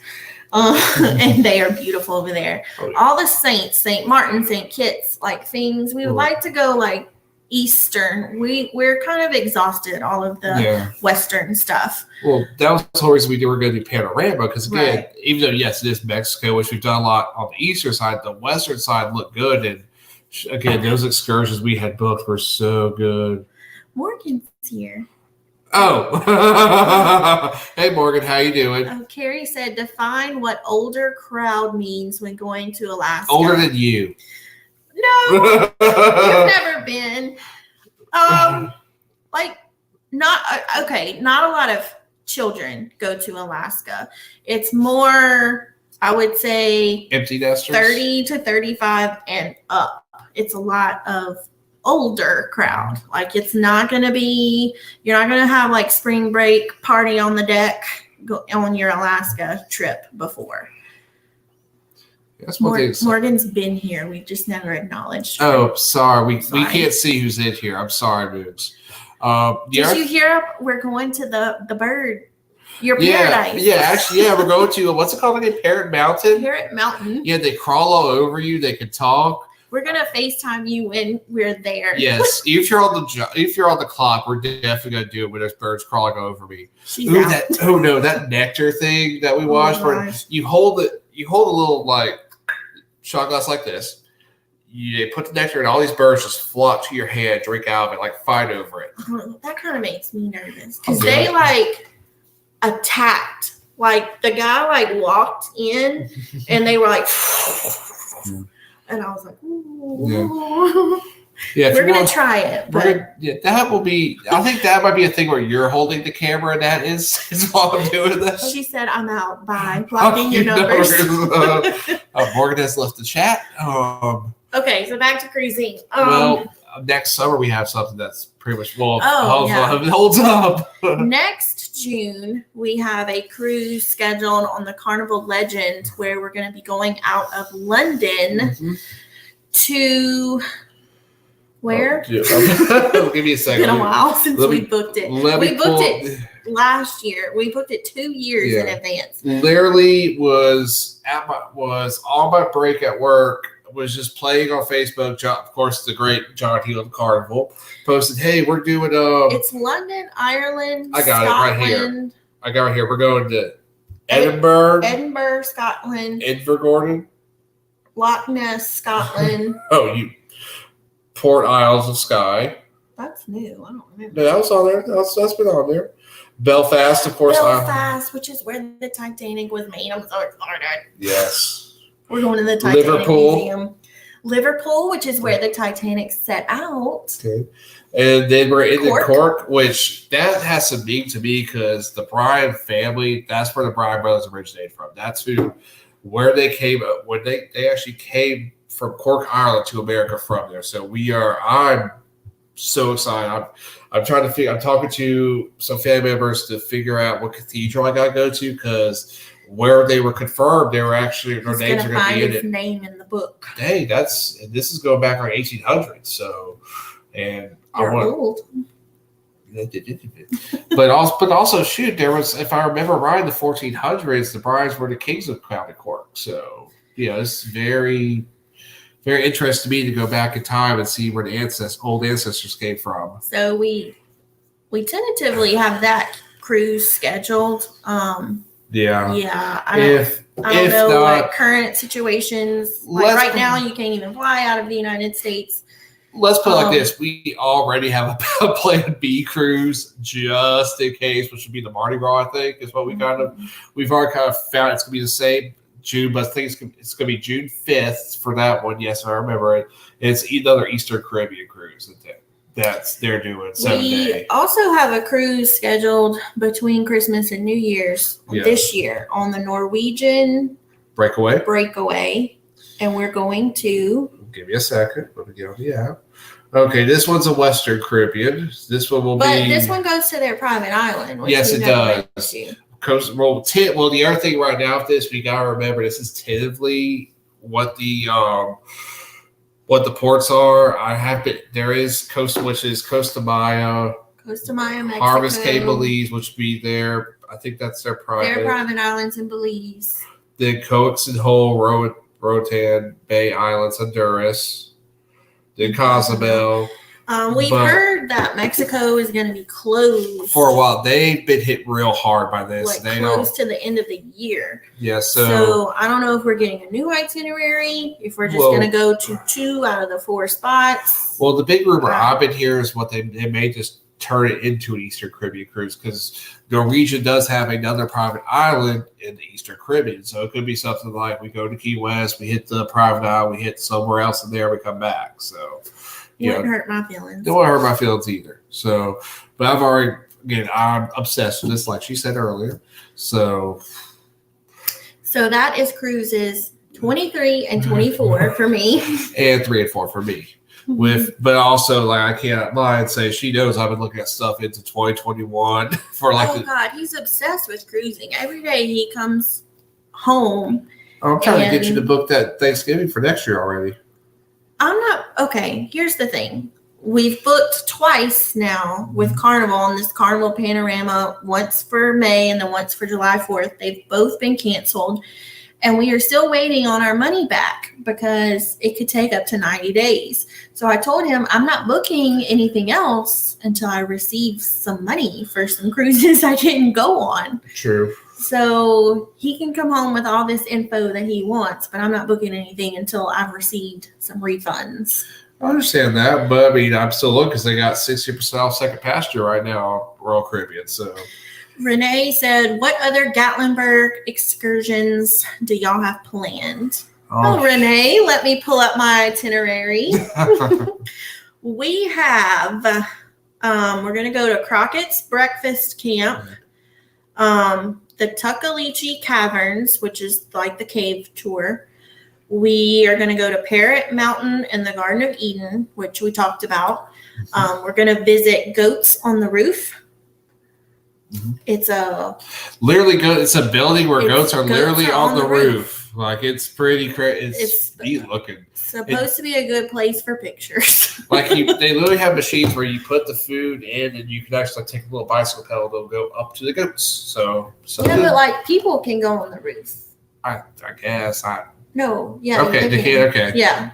And they are beautiful over there. All the saints, St. Martin, St. Kitts, like things, we would like to go like Eastern. We're kind of exhausted all of the Western stuff. Well, that was the whole reason we were going to do Panorama, because again, even though yes, it is Mexico, which we've done a lot on the eastern side, the western side looked good, and again, those excursions we had booked were so good. Morgan's here. Oh, hey Morgan, how you doing? Carrie said, define what older crowd means when going to Alaska. Older than you. No, you've never been. Like not a lot of children go to Alaska. It's more, I would say, empty nesters, 30 to 35 and up. It's a lot of older crowd. Like it's not going to be, you're not going to have like spring break party on the deck on your Alaska trip before. That's one thing. Morgan's been here. We've just never acknowledged her. Oh, sorry. We can't see who's in here. I'm sorry, Moogs. Did you hear? We're going to the bird. Your paradise. Yeah, actually, we're going to, what's it called again? Parrot Mountain? Parrot Mountain. Yeah, they crawl all over you. They can talk. We're gonna FaceTime you when we're there. Yes, if you're on the clock, we're definitely gonna do it when there's birds crawling over me. That nectar thing that we watched, where you hold a little like shot glass like this. You put the nectar, and all these birds just flock to your hand, drink out of it, like fight over it. That kind of makes me nervous because they like attacked. Like the guy like walked in, and they were like. And I was like, ooh. Yeah, we're going to try it. That will be, I think that might be a thing where you're holding the camera and that is while I'm doing this. She said, I'm out. Bye. Blocking your numbers. Morgan has left the chat. Okay, so back to cruising. Next summer we have something that's pretty much, holds up. Next June, we have a cruise scheduled on the Carnival Legend where we're going to be going out of London to where? Give me a second. It's been a while since we booked it. We booked it last year. We booked it 2 years in advance. Literally was on my break at work. Was just playing on Facebook. Of course, the great John Healand Carnival posted, "Hey, we're doing It's London, Ireland. I got Scotland, it right here. We're going to Edinburgh, Scotland. Invergordon, Loch Ness, Scotland. Port Isles of Skye. That's new. I don't remember. No, that was on there. That's been on there. Belfast, of course. Belfast, which is where the Titanic was made. I'm so excited. Yes. We're going to the Titanic Museum. Liverpool, which is where the Titanic set out. Okay. And then we're in Cork, which that has some meaning to me because the Bryan family, that's where the Bryan brothers originated from. That's where they came, when they actually came from Cork, Ireland to America from there. So I'm so excited. I'm talking to some family members to figure out what cathedral I got to go to because where they were confirmed, they were actually their names are going to be in it. Name in the book. Dang, this is going back like 1800s. So, and you're old. But also, shoot, there was, if I remember right, the 1400s, the Bryans were the kings of County Cork. So, it's very, very interesting to me to go back in time and see where the old ancestors came from. So we tentatively have that cruise scheduled. Yeah. I don't know what current situations. Like right now, you can't even fly out of the United States. Let's put it like this: we already have a Plan B cruise just in case, which would be the Mardi Gras. I think is what we've already kind of found. It's going to be the same June, but I think it's going to be June 5th for that one. Yes, I remember it. It's another Eastern Caribbean cruise they're doing 7 days. We also have a cruise scheduled between Christmas and New Year's this year on the Norwegian Breakaway, and we're going to. Give me a second. Let me get on the app. Okay, this one's a Western Caribbean. This one will be. But this one goes to their private island. Which Yes, it never does. went to. Coast, well, the other thing right now with this, we gotta remember this is tentatively what the ports are. There is Costa, which is Costa Maya, Costa Maya, Mexico. Harvest Cape, Belize, which would be their. I think that's their private. Their private islands in Belize. Then Coxenhole, Roatan Bay Islands, Honduras. Then Cozumel. We've heard that Mexico is going to be closed for a while. They've been hit real hard by this. Like close to the end of the year. Yeah, so I don't know if we're getting a new itinerary, if we're just going to go to 2 out of the 4 spots. Well, the big rumor I've been hearing is what they may just turn it into an Eastern Caribbean cruise because Norwegian does have another private island in the Eastern Caribbean. So it could be something like we go to Key West, we hit the private island, we hit somewhere else in there, we come back. So wouldn't hurt my feelings. Don't hurt my feelings either. So, but I'm obsessed with this, like she said earlier. So that is cruises 23 and 24 for me, and 3 and 4 for me. But also, like, I can't lie and say she knows I've been looking at stuff into 2021 for like. Oh God, he's obsessed with cruising. Every day he comes home. I'm trying to get you to book that Thanksgiving for next year already. I'm not okay. Here's the thing. We've booked twice now with Carnival on this Carnival Panorama, once for May and then once for July 4th. They've both been canceled. And we are still waiting on our money back because it could take up to 90 days. So I told him I'm not booking anything else until I receive some money for some cruises I didn't go on. True. So he can come home with all this info that he wants, but I'm not booking anything until I've received some refunds. I understand that, but I mean, I'm still looking because they got 60% off second passenger right now on Royal Caribbean. So Renee said, what other Gatlinburg excursions do y'all have planned? Oh, Renee, let me pull up my itinerary. We have, we're going to go to Crockett's Breakfast Camp, the Tuckaleechee Caverns, which is like the cave tour. We are going to go to Parrot Mountain and the Garden of Eden, which we talked about. We're going to visit Goats on the Roof. Mm-hmm. It's a building where goats are literally on the roof. Like, it's pretty crazy. It's neat looking. Supposed to be a good place for pictures. Like, they literally have machines where you put the food in and you can actually take a little bicycle pedal that'll go up to the goats. So yeah, but like people can go on the roof. I guess No, yeah. Okay, they can. Okay. Yeah.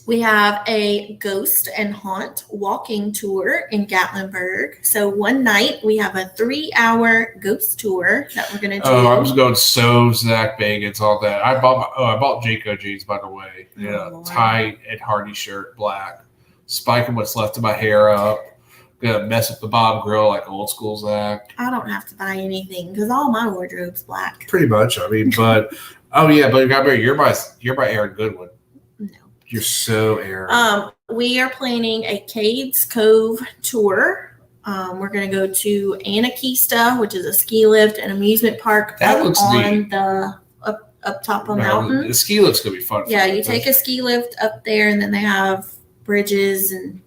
We have a ghost and haunt walking tour in Gatlinburg. So one night we have a 3-hour ghost tour that we're going to do. Oh, I was going Zach Bagans, all that. I bought Jayco jeans, by the way. Yeah, tight Ed Hardy shirt, black. Spiking what's left of my hair up. Gonna mess up the Bob Grill like old school Zach. I don't have to buy anything because all my wardrobe's black. Pretty much. I mean, but you're my Aaron Goodwin. No. You're so Aaron. We are planning a Cades Cove tour. We're gonna go to Anakista, which is a ski lift and amusement park that looks neat. The up top of a mountain. The ski lift's gonna be fun. Yeah, you take a ski lift up there, and then they have bridges and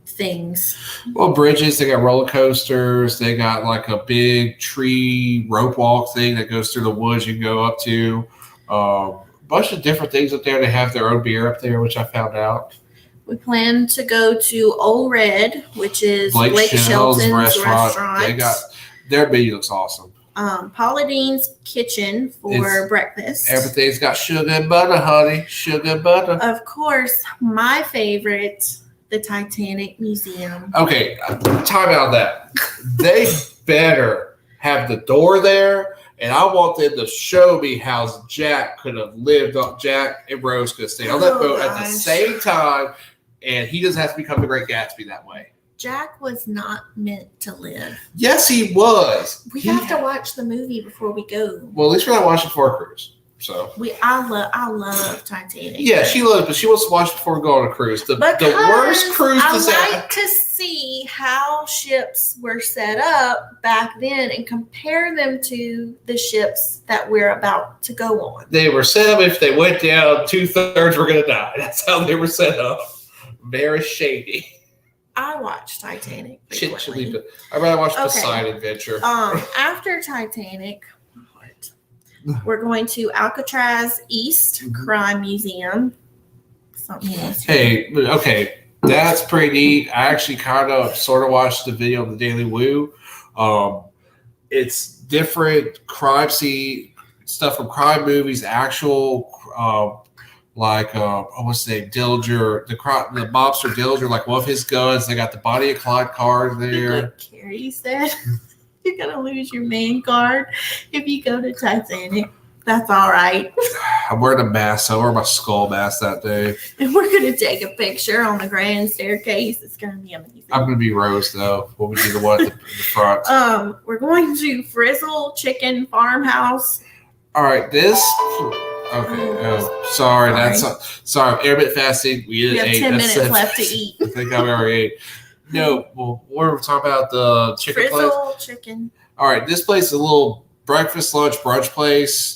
things. Well, bridges, they got roller coasters, they got like a big tree rope walk thing that goes through the woods you can go up to. Bunch of different things up there. They have their own beer up there, which I found out. We plan to go to Old Red, which is Blake Shelton's restaurant. They got their menu looks awesome. Paula Dean's Kitchen for breakfast. Everything's got sugar and butter, honey. Sugar and butter. Of course, my favorite, the Titanic Museum. Okay, time out on that. They better have the door there, and I want them to show me how Jack could have lived on. Jack and Rose could have stayed on that boat at the same time, and he doesn't have to become the Great Gatsby that way. Jack was not meant to live. Yes, he was. We have to watch the movie before we go. Well, at least we're not watching for a cruise. So I love Titanic. Yeah, she loves, but she wants to watch before we go on a cruise. The worst cruise. I like to see how ships were set up back then and compare them to the ships that we're about to go on. They were set up if they went down, 2/3 were going to die. That's how they were set up. Very shady. I watched Titanic frequently. I'd rather watch Poseidon Adventure. After Titanic, we're going to Alcatraz East Crime Museum. Something else. Hey, okay. That's pretty neat. I actually kind of sort of watched the video on the Daily Woo. It's different crime scene stuff from crime movies, actual what's his name? Dillinger, the mobster Dillinger, like one of his guns. They got the Bonnie and Clyde card there. Like Carrie said, you're gonna lose your main card if you go to Titanic. That's all right. I'm wearing a mask. I wore my skull mask that day. And we're going to take a picture on the grand staircase. It's going to be amazing. I'm going to be Rose, though. When we do the one at the front. We're going to Frizzle Chicken Farmhouse. All right, this. Okay. Sorry. Sorry. Intermittent fasting. We have 10 minutes left to eat. I think I already ate. No, well, we're talking about the chicken Frizzle place. Chicken. All right, this place is a little breakfast, lunch, brunch place.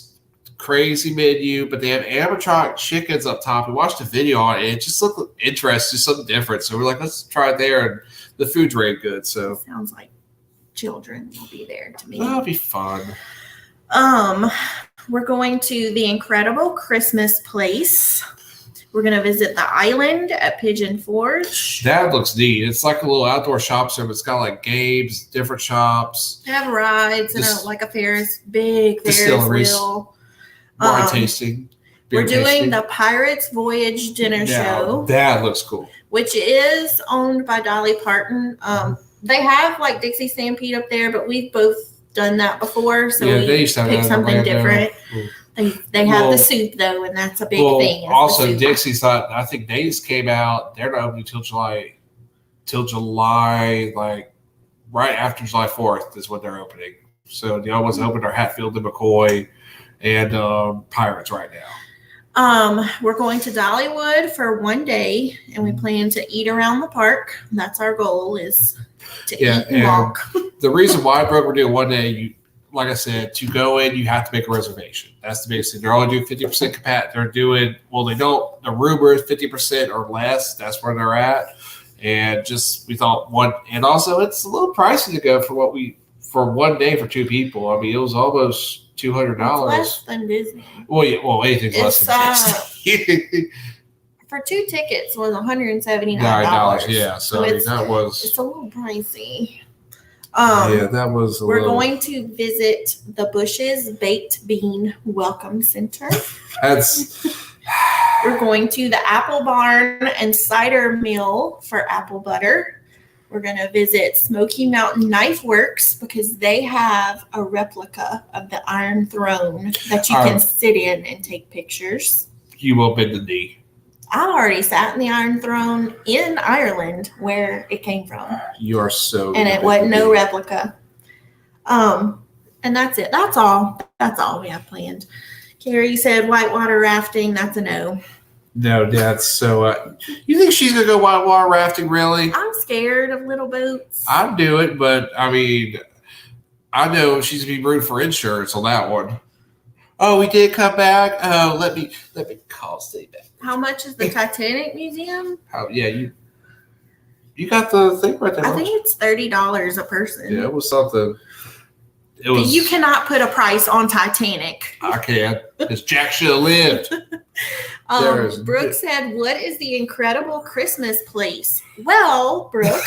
Crazy menu, but they have animatronic chickens up top. We watched a video on it. It just looked interesting, something different. So we're like, let's try it there. And the food's really good. So sounds like children will be there to me. That'll be fun. We're going to the Incredible Christmas Place. We're going to visit the island at Pigeon Forge. That looks neat. It's like a little outdoor shop center. It's got like games, different shops. They have rides and a big Ferris wheel. Wine tasting. We're doing the Pirates Voyage dinner show. That looks cool. Which is owned by Dolly Parton. They have like Dixie Stampede up there, but we've both done that before. So we picked something different. They have the soup though, and that's a big thing. Also, Dixie's not. I think Days came out. They're not opening till July, like right after July 4th is when they're opening. So the other ones opened are Hatfield and McCoy and Pirates right now. We're going to Dollywood for one day, and we plan to eat around the park. That's our goal, is to eat and walk. The reason why we're doing one day, like I said, to go in, you have to make a reservation. That's the biggest thing. They're only doing 50% capacity. They're doing, they don't, the rumor is 50% or less. That's where they're at. And we thought and also it's a little pricey to go for one day for two people. I mean, it was almost $200. Less than Disney. Well, yeah. Well, anything's less than Disney. For 2 tickets was $179. Yeah, so it's a little pricey. That was. We're going to visit the Bush's Baked Bean Welcome Center. We're going to the Apple Barn and Cider Mill for apple butter. We're going to visit Smoky Mountain Knife Works because they have a replica of the Iron Throne that you can sit in and take pictures. You will bend the knee. I already sat in the Iron Throne in Ireland where it came from. You are so. And it wasn't no replica. And that's it. That's all. That's all we have planned. Carrie said whitewater rafting. That's a no. No, that's so. You think she's gonna go whitewater rafting? Really? I'm scared of little boats. I'd do it, but I mean, I know she's gonna be rooting for insurance on that one. Oh, we did come back. Oh, let me call stay back. How much is the Titanic Museum? Yeah, you got the thing right there. I think it's $30 a person. Yeah, it was something. You cannot put a price on Titanic. I can, because Jack should have lived. Brooke said, "What is the Incredible Christmas Place?" Well, Brooke,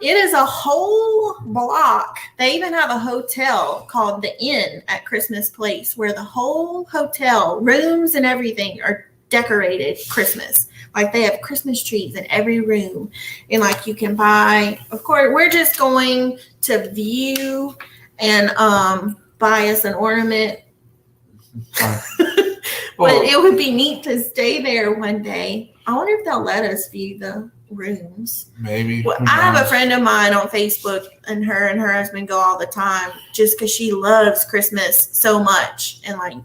it is a whole block. They even have a hotel called the Inn at Christmas Place, where the whole hotel, rooms and everything, are decorated Christmas. Like they have Christmas trees in every room, and like you can buy. Of course, we're just going to view and buy us an ornament. But it would be neat to stay there one day. I wonder if they'll let us view the rooms. Maybe. Well, I have a friend of mine on Facebook, and her husband go all the time just because she loves Christmas so much. And like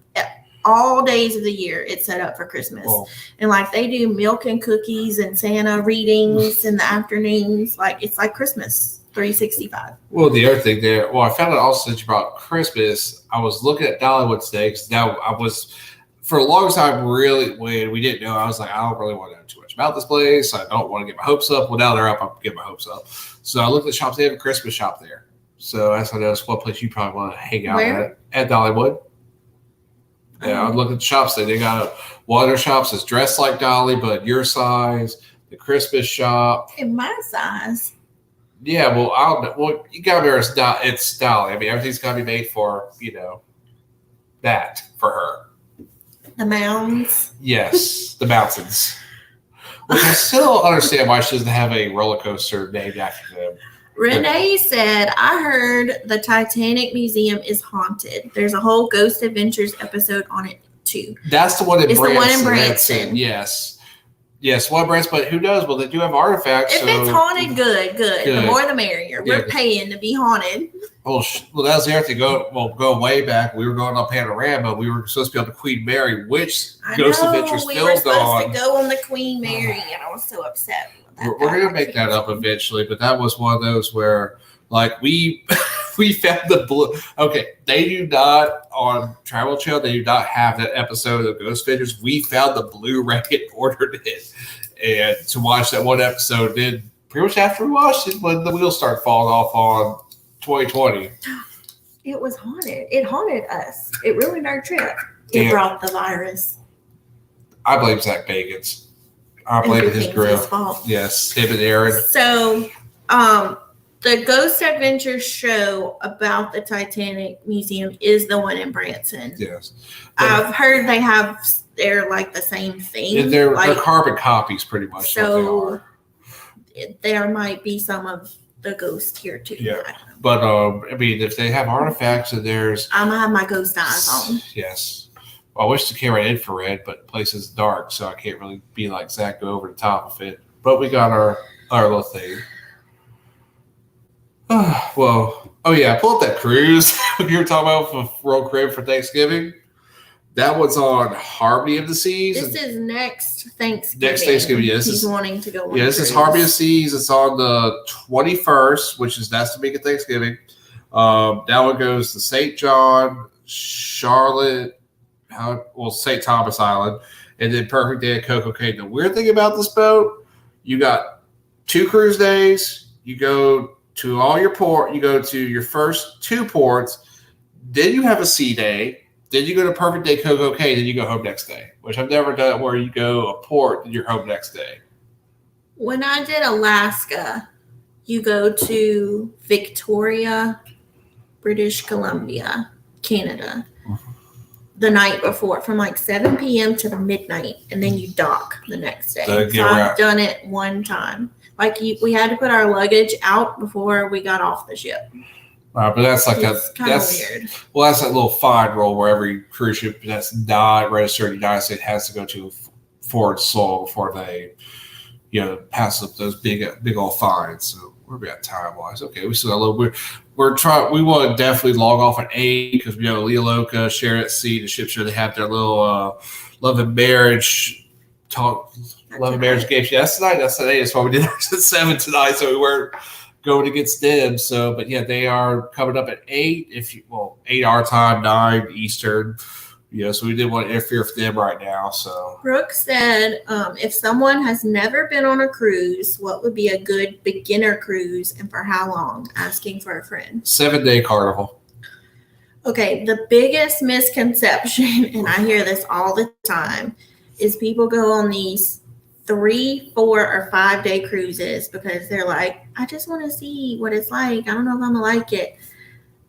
all days of the year. It's set up for Christmas. Well, And like they do milk and cookies and Santa readings in the afternoons. Like it's like Christmas 365. well, the other thing there, well, I found out also that you brought Christmas. I was looking at Dollywood Steaks. Now, I was, for a long time, really, when we didn't know, I was like, I don't really want to know too much about this place. I don't want to get my hopes up. Well, now they're up, I'm getting my hopes up. So I looked at the shops. They have a Christmas shop there. So that's I noticed one place you probably want to hang out at Dollywood. Yeah, I looked at the shops. They got one of their shops is dressed like Dolly, but your size. The Christmas shop. In my size. Yeah, well, I don't know. Well, you got to remember it's Dolly. I mean, everything's got to be made for, that for her. The mounds. Yes, the mountains. Which I still don't understand why she doesn't have a roller coaster named after them. Renee said, I heard the Titanic Museum is haunted. There's a whole Ghost Adventures episode on it, too. That's the one in Branson. It's the one in Branson. Yes. Yes, one Branson, but who knows? Well, they do have artifacts. If it's haunted, good. The more the merrier. Yeah. We're paying to be haunted. Well, that was the other thing. Go way back. We were going on Panorama. We were supposed to be on the Queen Mary, which Ghost Adventures we filmed were supposed on. to go on the Queen Mary, and I was so upset. We're going to make that up eventually, but that was one of those where, like, we found the blue. Okay, they do not, on Travel Channel, they do not have that episode of Ghost Adventures. We found the Blu-ray and ordered it and to watch that one episode. Then pretty much after we watched it, when the wheels started falling off on 2020. It was haunted. It haunted us. It ruined our trip. It brought the virus. I blame Zach Bagans. I blame his grill. His fault. Yes, him and Aaron. So, the Ghost Adventures show about the Titanic Museum is the one in Branson. Yes. I've heard they're like the same thing. And they're carbon copies pretty much. So there might be some of the ghost here too. Yeah. But I mean, if they have artifacts and there's I'm gonna have my ghost eyes on. Yes. Well, I wish the camera had infrared, but the place is dark, so I can't really be like Zach, go over the top of it. But we got our little thing. Well, oh yeah, pull up that cruise you were talking about for Royal Caribbean for Thanksgiving. That one's on Harmony of the Seas. This is next Thanksgiving. Next Thanksgiving, yes. He's wanting to go on. Yeah, this is Harmony of the Seas. It's on the 21st, which is that's the week of Thanksgiving. That one goes to St. John, Charlotte, St. Thomas Island, and then Perfect Day at Coco Cay. The weird thing about this boat, you got 2 cruise days. You go to all your port. You go to your first 2 ports. Then you have a sea day. Then you go to Perfect Day Coco Cay. Then you go home next day, which I've never done where you go a port and you're home next day. When I did Alaska, you go to Victoria, British Columbia, Canada. The night before from like 7 p.m. to midnight, and then you dock the next day. So I've done it one time. Like we had to put our luggage out before we got off the ship. But that's like that's weird. Well, that's that little fine rule where every cruise ship that's not registered in the United States has to go to foreign soil before they, pass up those big old fines. So we're at time wise. Okay, we still got a little. We're trying. We want to definitely log off at 8 because we have Leoloka, Share at Sea, the ship show. They have their little love and marriage talk. Love and marriage games. Yeah, that's tonight. That's today. That's why we did ours at 7 tonight. So we weren't going against them. So, but yeah, they are coming up at 8. 8 our time, 9 Eastern. So we didn't want to interfere with them right now. So Brooke said, if someone has never been on a cruise, what would be a good beginner cruise and for how long? Asking for a friend. 7-day carnival. Okay, the biggest misconception, and I hear this all the time, is people go on these 3, 4, or 5-day cruises because they're like, I just want to see what it's like. I don't know if I'm gonna like it.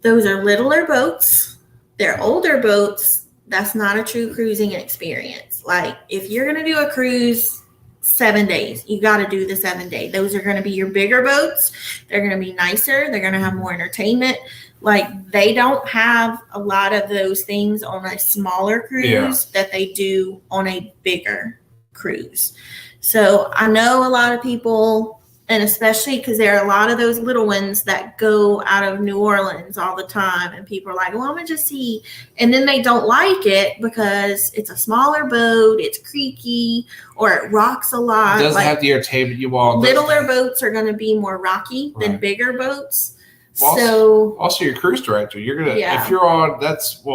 Those are littler boats. They're older boats. That's not a true cruising experience. Like if you're going to do a cruise 7 days, you got to do the 7 day. Those are going to be your bigger boats. They're going to be nicer. They're going to have more entertainment. Like they don't have a lot of those things on a smaller cruise that they do on a bigger cruise. So I know a lot of people And especially because there are a lot of those little ones that go out of New Orleans all the time. And people are like, well, I'm going to just see. And then they don't like it because it's a smaller boat, it's creaky, or it rocks a lot. It doesn't have the entertainment you want. Littler boats are going to be more rocky than bigger boats. Well, also your cruise director, you're going to, if you're on,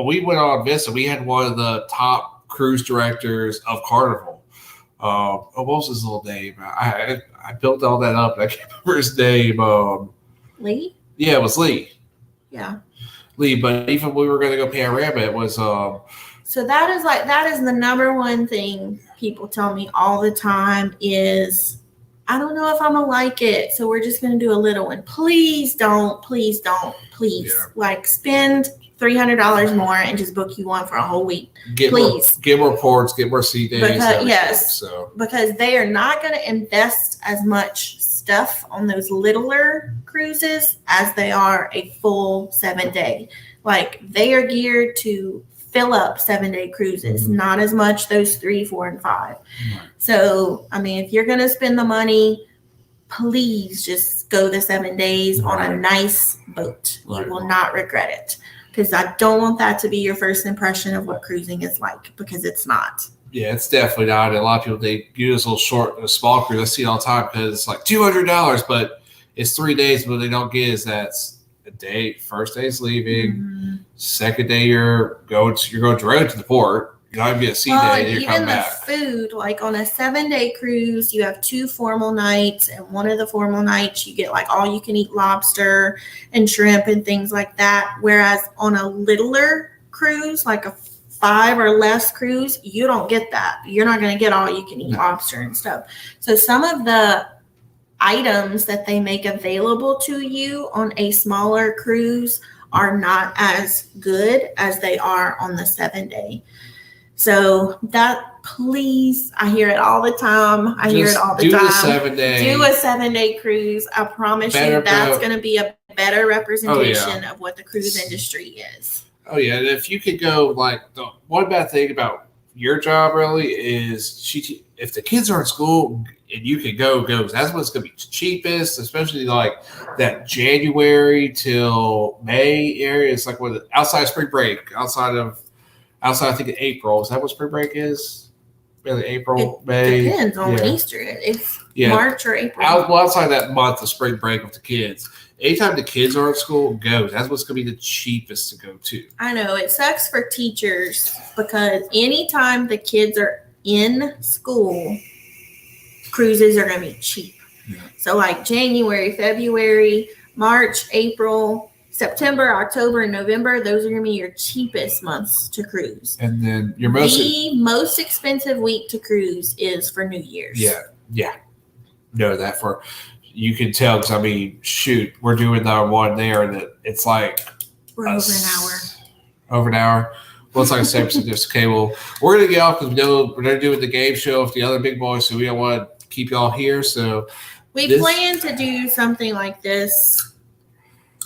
we went on Vista, we had one of the top cruise directors of Carnival. What was his little name? I built all that up. I can't remember his name. Lee? Yeah, it was Lee. Yeah. Lee, but even when we were going to go panorama, it was. So that is the number one thing people tell me all the time is, I don't know if I'm going to like it, so we're just going to do a little one. Please don't. Please. Yeah. Spend $300 more and just book you one for a whole week. Get more ports, get more sea days. Because they are not going to invest as much stuff on those littler cruises as they are a full 7-day. They are geared to fill up 7-day cruises, not as much those 3, 4, and 5. Right. So, if you're going to spend the money, please just go the 7 days on a nice boat. You will not regret it. Because I don't want that to be your first impression of what cruising is like, because it's not. Yeah, it's definitely not. And a lot of people, they use a little small cruise. I see it all the time because it's like $200, but it's 3 days. What they don't get is that's a day. First day's leaving. Second day you're going direct to the port. You don't even get a sea day, and you're coming back. Even the food, on a 7-day cruise, you have 2 formal nights, and one of the formal nights you get all you can eat lobster and shrimp and things like that. Whereas on a littler cruise, like a 5 or less cruise, you don't get that. You're not going to get all you can eat lobster and stuff. So some of the items that they make available to you on a smaller cruise are not as good as they are on the 7-day. So please, I hear it all the time. Do the 7-day. Do a 7-day cruise. I promise you that's going to be a better representation of what the cruise industry is. Oh, yeah. And if you could go, the one bad thing about your job really is if the kids are in school and you can go, that's what's going to be cheapest, especially that January till May area. It's outside of spring break, outside I think in April. Is that what spring break is? Really, April, May? It depends on Easter. It's March or April. Outside that month of spring break with the kids. Anytime the kids are in school, go. That's what's going to be the cheapest to go to. I know. It sucks for teachers because anytime the kids are in school, cruises are going to be cheap. Yeah. So January, February, March, April, September, October, and November, those are going to be your cheapest months to cruise. And then the most expensive week to cruise is for New Year's. Yeah. Know that you can tell because, shoot, we're doing the one there and it's we're over an hour. Over an hour? Well, it's 7% just okay. Well, we're going to get off because we know we're doing the game show with the other big boys, so we don't want to keep y'all here. So we plan to do something like this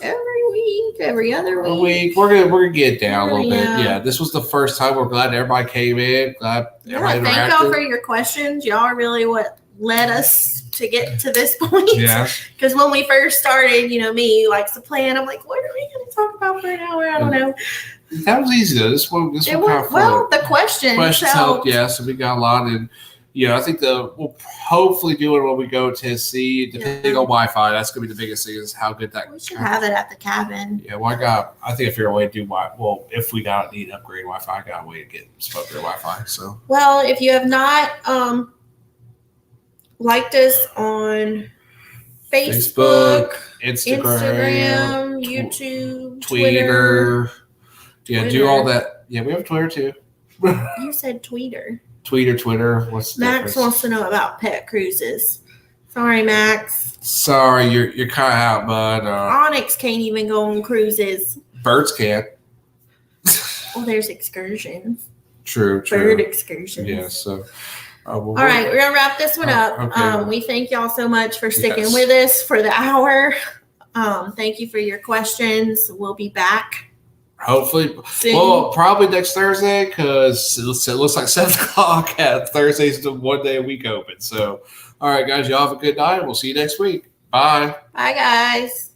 every week, every other week. We're gonna get down a little bit. Yeah, this was the first time. We're glad everybody came in. Thank y'all for your questions. Y'all are really what led us to get to this point. Yeah. Because when we first started, me likes to plan. I'm like, what are we going to talk about for an hour? I don't know. That was easy though. This one kind of fun. Well, the questions helped. Yeah, so we got a lot in. I think we'll hopefully do it when we go to Tennessee. Depending on Wi-Fi, that's going to be the biggest thing is how good that. We should have it at the cabin. Yeah, well, I think I figured a way to do if we need to upgrade Wi-Fi, I got a way to get some upgrade Wi-Fi. So. Well, if you have not liked us on Facebook, Instagram, YouTube, Twitter. Yeah, do all that. Yeah, we have Twitter too. You said Twitter. Twitter. What's the Max difference? Wants to know about pet cruises. Sorry, Max. Sorry, you're kind of out, bud. Onyx can't even go on cruises. Birds can't. Well, there's excursions. True. Bird excursions. Yeah, so. All right, we're going to wrap this one up. Okay. We thank y'all so much for sticking with us for the hour. Thank you for your questions. We'll be back Hopefully, Soon. well, probably next Thursday because it looks like 7 o'clock at Thursday's the 1 day a week open. So, all right, guys, y'all have a good night. We'll see you next week. Bye. Bye, guys.